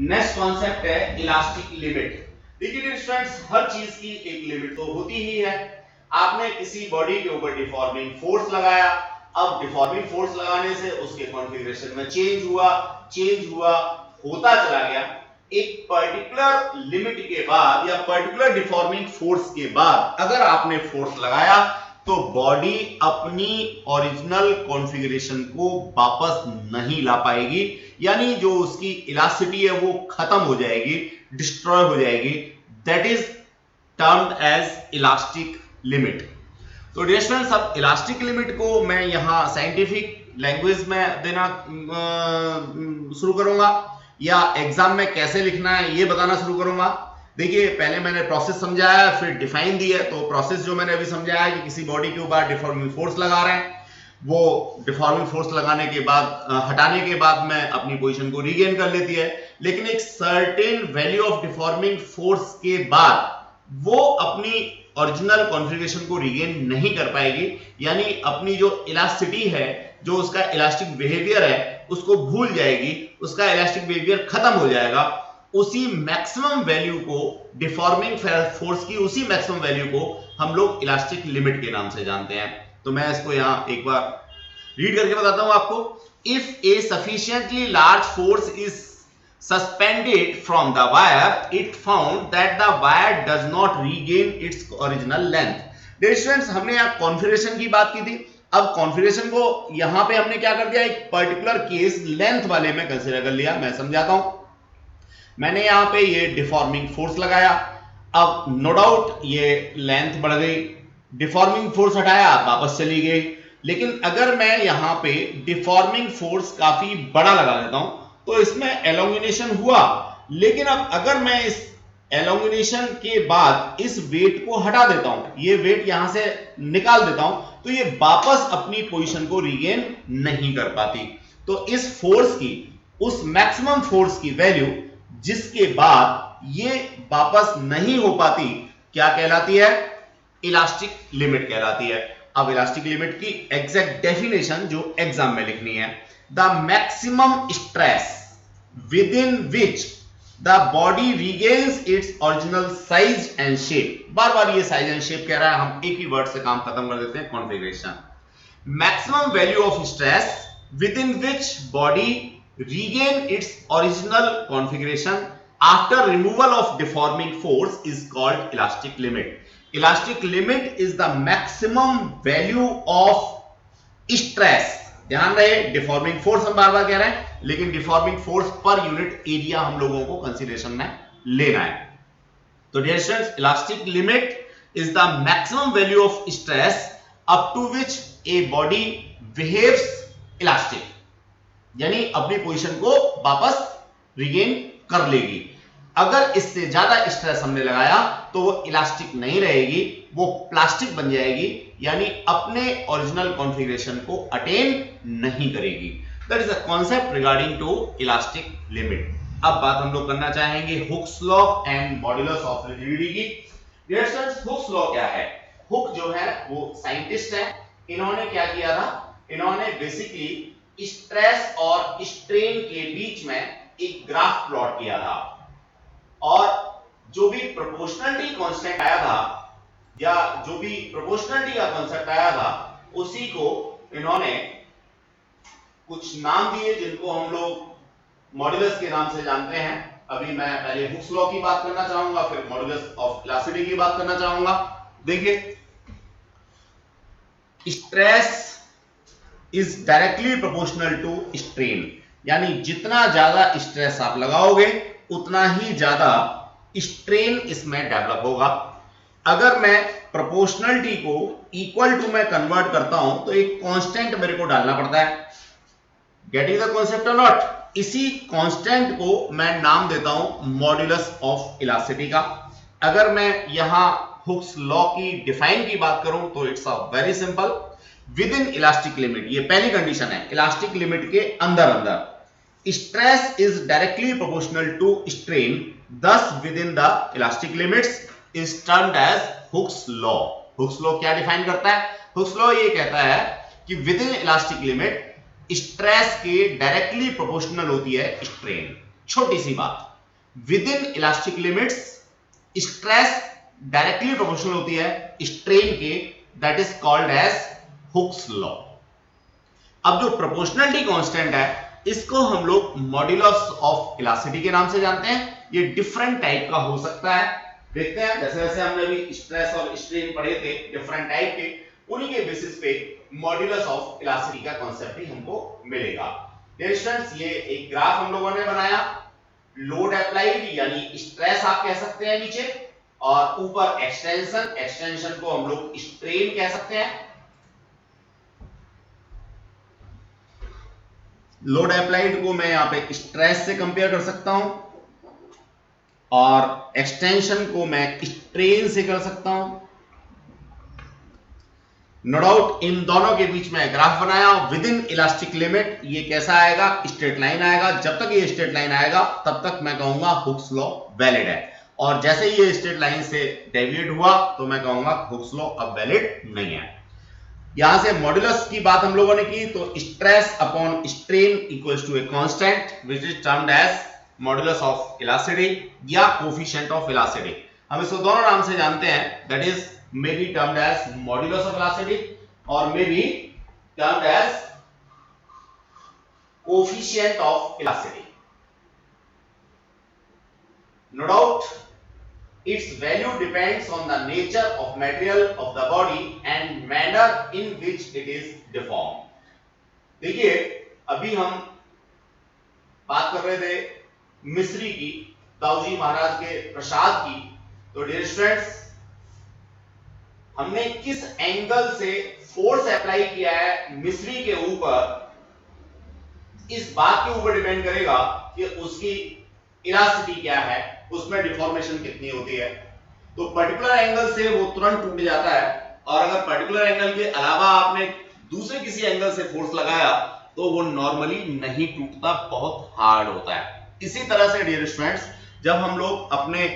S1: नेक्स्ट कॉन्सेप्ट है इलास्टिक लिमिट। देखिए डियर स्टूडेंट्स, हर चीज की एक लिमिट तो होती ही है। आपने किसी बॉडी के ऊपर डिफॉर्मिंग फोर्स लगाया, अब डिफॉर्मिंग फोर्स लगाने से उसके कॉन्फ़िगरेशन में चेंज हुआ, होता चला गया। एक पर्टिकुलर लिमिट के बाद या पर्टिकुलर डिफॉर्मिंग फोर्स के बाद अगर आपने फोर्स लगाया तो बॉडी अपनी ओरिजिनल कॉन्फ़िगरेशन को वापस नहीं ला पाएगी, यानी जो उसकी इलास्टिसिटी है वो खत्म हो जाएगी, डिस्ट्रॉय हो जाएगी। That is termed as elastic limit. तो डियर स्टूडेंट्स, अब इलास्टिक लिमिट को मैं यहां साइंटिफिक लैंग्वेज में देना शुरू करूंगा, या एग्जाम में कैसे लिखना है ये बताना शुरू करूंगा। देखिए पहले मैंने प्रोसेस समझाया, फिर डिफाइन दी है। तो प्रोसेस जो मैंने अभी समझाया है कि किसी बॉडी के ऊपर डिफॉर्मिंग फोर्स लगा रहे हैं, वो डिफॉर्मिंग फोर्स लगाने के बाद, हटाने के बाद में अपनी पोजीशन को रीगेन कर लेती है, लेकिन एक certain value of deforming force के बाद वो अपनी ओरिजिनल कॉन्फ़िगरेशन को रीगेन नहीं कर पाएगी, यानी अपनी जो इलास्टिसिटी है, जो उसका इलास्टिक बिहेवियर है, उसको भूल जाएगी, उसका इलास्टिक बिहेवियर खत्म हो जाएगा। उसी मैक्सिमम वैल्यू को, डिफॉर्मिंग फोर्स की उसी मैक्सिमम वैल्यू को हम लोग इलास्टिक लिमिट के नाम से जानते हैं। तो मैं इसको यहां एक बार रीड करके बताता हूं आपको। If A sufficiently large force is suspended from the wire, it found that the wire does not regain its original length। Dear students, हमने यहाँ कॉन्फ़िगरेशन की बात की थी। अब कॉन्फ़िगरेशन को यहाँ पे हमने क्या कर दिया, एक पर्टिकुलर केस लेंथ वाले में कंसीडर कर लिया। मैं समझाता हूं। मैंने यहाँ पे ये डिफॉर्मिंग फोर्स लगाया, अब नो डाउट ये लेंथ बढ़ गई, डिफॉर्मिंग फोर्स हटाया, वापस चली गई। लेकिन अगर मैं यहां पे डिफॉर्मिंग फोर्स काफी बड़ा लगा देता हूं तो इसमें एलोंगिनेशन हुआ, लेकिन अब अगर मैं इस एलोंगिनेशन के बाद इस वेट को हटा देता हूं, ये वेट यहां से निकाल देता हूं, तो ये वापस अपनी पोजीशन को रीगेन नहीं कर पाती। तो इस फोर्स की, उस मैक्सिमम फोर्स की वैल्यू जिसके बाद ये वापस नहीं हो पाती, क्या कहलाती है? इलास्टिक लिमिट कहलाती है। अब इलास्टिक लिमिट की एग्जैक्ट डेफिनेशन जो एग्जाम में लिखनी है, the maximum stress within which the body regains its original size and shape. बार बार ये साइज एंड शेप कह रहा है, हम एक ही वर्ड से काम खत्म कर देते हैं, configuration. Maximum value of stress within which body regain its original configuration after removal of deforming force is called elastic limit. Elastic limit is the maximum value of stress. ध्यान रहे, deforming force हम बार बार कह रहे हैं, लेकिन deforming force per unit area हम लोगों को कंसीडरेशन में लेना है। तो dear students, elastic limit is the maximum value of stress up to which a body behaves elastic, यानी अपनी पोजीशन को वापस रिगेन कर लेगी। अगर इससे ज्यादा स्ट्रेस हमने लगाया तो वो इलास्टिक नहीं रहेगी, वो प्लास्टिक बन जाएगी, यानी अपने ओरिजिनल कॉन्फ़िगरेशन को अटेन नहीं करेगी। That is a concept regarding to elastic limit. अब बात हम लोग करना चाहेंगे Hooke's law and modulus of rigidity की। डियर स्टूडेंट्स, हुक्स लॉ क्या है? हुक जो है वो साइंटिस्ट है। इन्होंने क्या किया था? इन्होंने बेसिकली स्ट्रेस और स्ट्रेन के बीच में एक ग्राफ प्लॉट किया था, और जो भी प्रोपोर्शनलिटी कांस्टेंट आया था, या जो भी प्रोपोर्शनलिटी का कांसेप्ट आया था, उसी को इन्होंने कुछ नाम दिए जिनको हम लोग मॉड्यूलस के नाम से जानते हैं। अभी मैं पहले हुक्स लॉ की बात करना चाहूंगा, फिर मॉड्यूलस ऑफ इलास्टिसिटी की बात करना चाहूंगा। देखिए, stress is directly proportional to strain, यानी जितना ज्यादा स्ट्रेस आप लगाओगे उतना ही ज्यादा स्ट्रेन इसमें डेवलप होगा। अगर मैं प्रोपोर्शनलिटी को इक्वल टू में कन्वर्ट करता हूं तो एक कांस्टेंट मेरे को डालना पड़ता है। गेटिंग द कॉन्सेप्ट और नॉट? इसी कांस्टेंट को मैं नाम देता हूं मॉड्यूलस ऑफ इलास्टिसिटी का। अगर मैं यहां हुक्स लॉ की डिफाइन की बात करूं तो it's a very simple, within elastic limit, ये पहली कंडीशन है, इलास्टिक लिमिट के अंदर अंदर stress is directly proportional to strain, thus within the elastic limits is termed as Hooke's law. Hooke's law क्या डिफाइन करता है? Hooke's law ये कहता है कि within elastic limit stress के डायरेक्टली प्रोपोर्शनल होती है स्ट्रेन। छोटी सी बात, within elastic limits stress directly proportional होती है स्ट्रेन के, that is called as Hooke's law. अब जो प्रोपोर्शनलिटी कांस्टेंट है, इसको हम लोग मॉड्यूलस ऑफ इलास्टिसिटी के नाम से जानते हैं। ये डिफरेंट टाइप का हो सकता है, देखते हैं जैसे जैसे हमने भी स्ट्रेस और स्ट्रेन पढ़े थे डिफरेंट टाइप के, उन्हीं के बेसिस पे मॉड्यूलस ऑफ इलास्टिसिटी का कांसेप्ट भी हमको मिलेगा। डियर स्टूडेंट्स, ये एक ग्राफ हम लोगों ने बनाया, लोड अप्लाइड यानी स्ट्रेस आप कह सकते हैं नीचे, और ऊपर एक्सटेंशन, एक्सटेंशन को हम लोग स्ट्रेन कह सकते हैं। लोड अप्लाइड को मैं यहां पे स्ट्रेस से कंपेयर कर सकता हूं, और एक्सटेंशन को मैं स्ट्रेन से कर सकता हूं। नो डाउट इन दोनों के बीच में ग्राफ बनाया विद इन इलास्टिक लिमिट। ये कैसा आएगा? स्ट्रेट लाइन आएगा। जब तक ये स्ट्रेट लाइन आएगा तब तक मैं कहूंगा हुक्स लॉ वैलिड है, और जैसे ही ये स्ट्रेट लाइन से डेविएट हुआ तो मैं कहूंगा हुक्स लॉ अब वैलिड नहीं है। यहां से मॉड्यूलस की बात हम लोगों ने की, तो stress upon strain equals to a constant which is termed as modulus of elasticity या कोफिशिएंट ऑफ इलास्टिसिटी। हम इसको दोनों नाम से जानते हैं, that is may be termed as modulus of elasticity और may be termed as coefficient of elasticity. No doubt its value depends on the nature of material of the body and manner in which it is deformed. देखिए, अभी हम बात कर रहे थे मिस्री की, दाऊजी महाराज के प्रसाद की। तो डियर स्टूडेंट्स, हमने किस एंगल से फोर्स अप्लाई किया है मिस्त्री के ऊपर, इस बात के ऊपर डिपेंड करेगा कि उसकी इलास्टिसिटी क्या है, उसमें डिफॉर्मेशन कितनी होती है। तो पर्टिकुलर एंगल से वो तुरंत टूट जाता है, और अगर पर्टिकुलर एंगल के अलावा आपने दूसरे किसी एंगल से फोर्स लगाया तो वो नॉर्मली नहीं टूटता, बहुत हार्ड होता है। इसी तरह से डियर स्टूडेंट्स, जब हम लोग अपने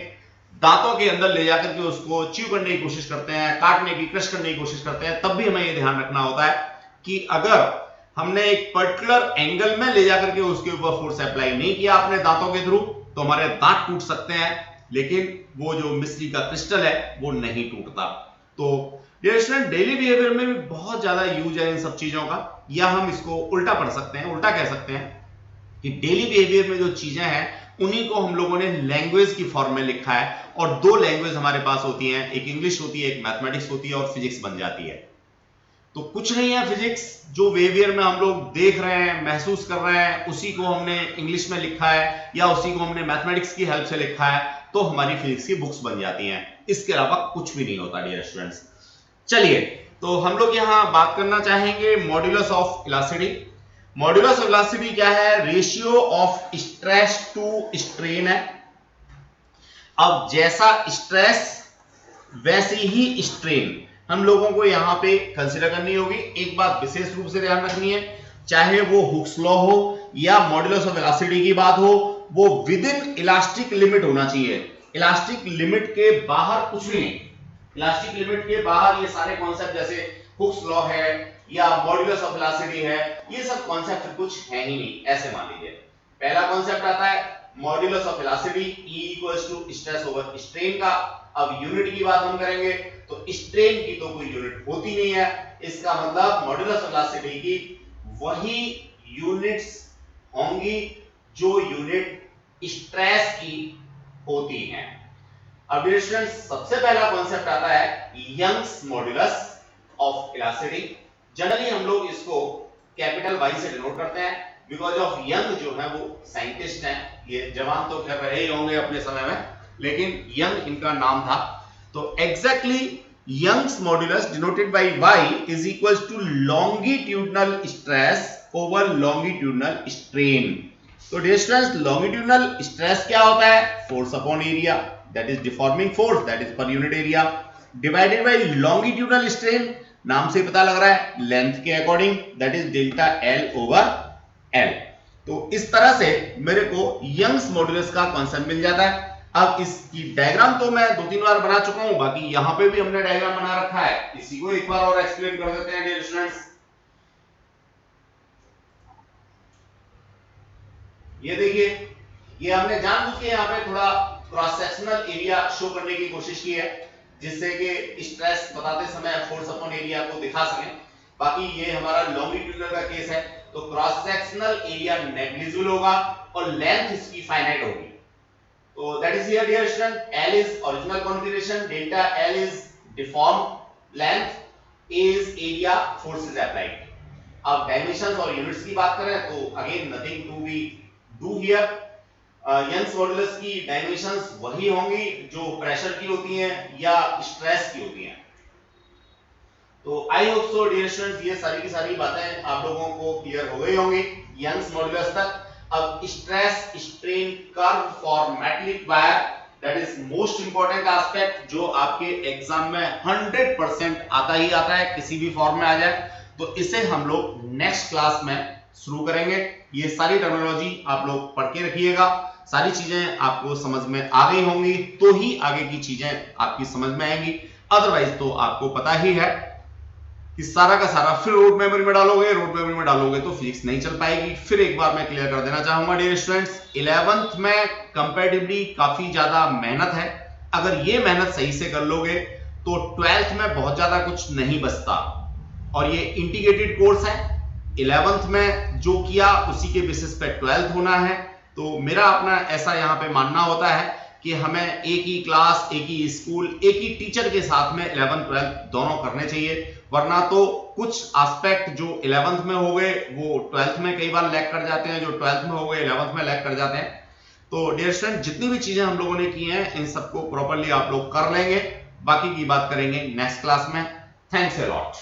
S1: दांतों के अंदर ले जाकर के उसको च्यू करने की कोशिश करते हैं, काटने की, क्रश करने की कोशिश करते हैं, तब भी हमें ये ध्यान रखना होता है कि अगर हमने एक पर्टिकुलर एंगल में ले जाकर के उसके ऊपर फोर्स अप्लाई नहीं किया अपने दांतों के थ्रू, तो हमारे दांत टूट सकते हैं, लेकिन वो जो मिस्त्री का क्रिस्टल है वो नहीं टूटता। तो डियर स्टूडेंट, डेली बिहेवियर में भी बहुत ज्यादा यूज है इन सब चीजों का, या हम इसको उल्टा पढ़ सकते हैं, उल्टा कह सकते हैं कि डेली बिहेवियर में जो चीजें हैं उन्हीं को हम लोगों ने लैंग्वेज की फॉर्म में लिखा है, और दो लैंग्वेज हमारे पास होती हैं, एक इंग्लिश होती है, एक मैथमेटिक्स होती है, और फिजिक्स बन जाती है। तो कुछ नहीं है फिजिक्स, जो बिहेवियर में हम लोग देख रहे हैं, महसूस कर रहे हैं, उसी को हमने इंग्लिश में लिखा है या उसी को हमने मैथमेटिक्स की हेल्प से लिखा है, तो हमारी फिजिक्स की बुक्स बन जाती हैं। इसके अलावा कुछ भी नहीं होता डियर स्टूडेंट्स। चलिए, तो हम लोग यहां बात करना चाहेंगे modulus of elasticity. Modulus of elasticity क्या है? Ratio of stress to strain है। अब जैसा स्ट्रेस वैसे ही स्ट्रेन हम लोगों को यहां पे कंसीडर करनी होगी। एक बात विशेष रूप से ध्यान रखनी है, चाहे वो हुक्स लॉ हो या मॉड्यूलस ऑफ इलास्टिसिटी की बात हो, वो विद इन इलास्टिक लिमिट होना चाहिए। इलास्टिक लिमिट के बाहर कुछ भी नहीं। इलास्टिक लिमिट के बाहर ये सारे कॉन्सेप्ट जैसे हुक्स लॉ है या मॉड्यूलस ऑफ इलास्टिसिटी है, ये सब कॉन्सेप्ट कुछ है ही नहीं, ऐसे मान लीजिए। पहला कॉन्सेप्ट आता है modulus of elasticity, E equals to stress over strain का। अब यूनिट की बात हम करेंगे तो स्ट्रेन की तो कोई यूनिट होती नहीं है, इसका मतलब मॉड्यूलस ऑफ इलास्टिसिटी की वही यूनिट्स होंगी जो यूनिट स्ट्रेस की होती हैं। अब डियर स्टूडेंट्स, सबसे पहला कॉन्सेप्ट आता है Young's modulus of elasticity. Generally हम लोग इसको कैपिटल वाई से डिनोट करते हैं, बिकॉज ऑफ यंग जो है वो साइंटिस्ट हैं, ये जवान तो खैर रहे ही होंगे अपने समय में, लेकिन यंग इनका नाम था। तो exactly Young's modulus denoted by y is equals to longitudinal stress over longitudinal strain. तो डियर स्टूडेंट्स, लॉन्गिट्यूडनल स्ट्रेस क्या होता है? Force upon area, that is deforming force, that is per unit area, divided by longitudinal strain, नाम से पता लग रहा है लेंथ के according, that is delta L over L. तो इस तरह से मेरे को यंग्स मॉड्यूलस का कॉन्सेप्ट मिल जाता है। अब इसकी डायग्राम तो मैं 2-3 बार बना चुका हूं, बाकी यहां पे भी हमने डायग्राम बना रखा है, इसी को एक बार और एक्सप्लेन कर देते हैं डियर स्टूडेंट्स। ये देखिए, ये हमने जानबूझ के यहाँ पे थोड़ा क्रॉस सेक्शनल एरिया शो करने की कोशिश की है, जिससे कि स्ट्रेस बताते समय फोर्स अपॉन एरिया को दिखा सकें। बाकी ये हमारा लॉन्गिट्यूडनल का केस है, तो क्रॉस सेक्शनल एरिया नेग्लिजिबल होगा और लेंथ इसकी फाइनाइट होगी। तो that is here dear student, L is original configuration, delta L is deformed length, A is area, force is applied. अब डायमेंशंस और यूनिट्स की बात करें तो again nothing to be do here. Young's modulus की dimensions वही होंगी जो प्रेशर की होती हैं या स्ट्रेस की होती हैं। तो I hope so dear students, ये सारी की सारी बातें आप लोगों को क्लियर हो गई होंगी यंग्स मॉड्यूलस तक। अब stress strain curve for metallic wire, that is most important aspect, जो आपके एग्जाम में 100% आता ही आता है, किसी भी फॉर्म में आ जाए। तो इसे हम लोग नेक्स्ट क्लास में शुरू करेंगे। ये सारी टर्मिनोलॉजी आप लोग पढ़ के रखिएगा, सारी चीजें आपको समझ में आ गई होंगी तो ही आगे की चीजें आपकी समझ में आएंगी, अदरवाइज तो आपको पता ही है कि सारा का सारा फिर रोड मेमोरी में डालोगे, रोड मेमोरी में डालोगे तो फिजिक्स नहीं चल पाएगी। फिर एक बार मैं क्लियर कर देना चाहूंगा डियर स्टूडेंट्स, 11th में कंपैरेटिवली काफी ज्यादा मेहनत है। अगर ये मेहनत सही से कर लोगे तो 12th में बहुत ज्यादा कुछ नहीं बचता, और ये इंटीग्रेटेड कोर्स है। 11th में जो किया उसी के बेसिस पे 12th होना है। तो मेरा अपना ऐसा यहाँ पे मानना होता है कि हमें एक ही क्लास, एक ही स्कूल, एक ही टीचर के साथ में 11th 12th दोनों करने चाहिए, वरना तो कुछ एस्पेक्ट जो 11th में हो गए वो 12th में कई बार लैग कर जाते हैं, जो 12th में हो गए 11th में लैग कर जाते हैं। तो डियर स्टूडेंट, जितनी भी चीजें हम लोगों ने की हैं इन सबको प्रॉपर्ली आप लोग कर लेंगे बाकी की बात करेंगे नेक्स्ट क्लास में। Thanks a lot.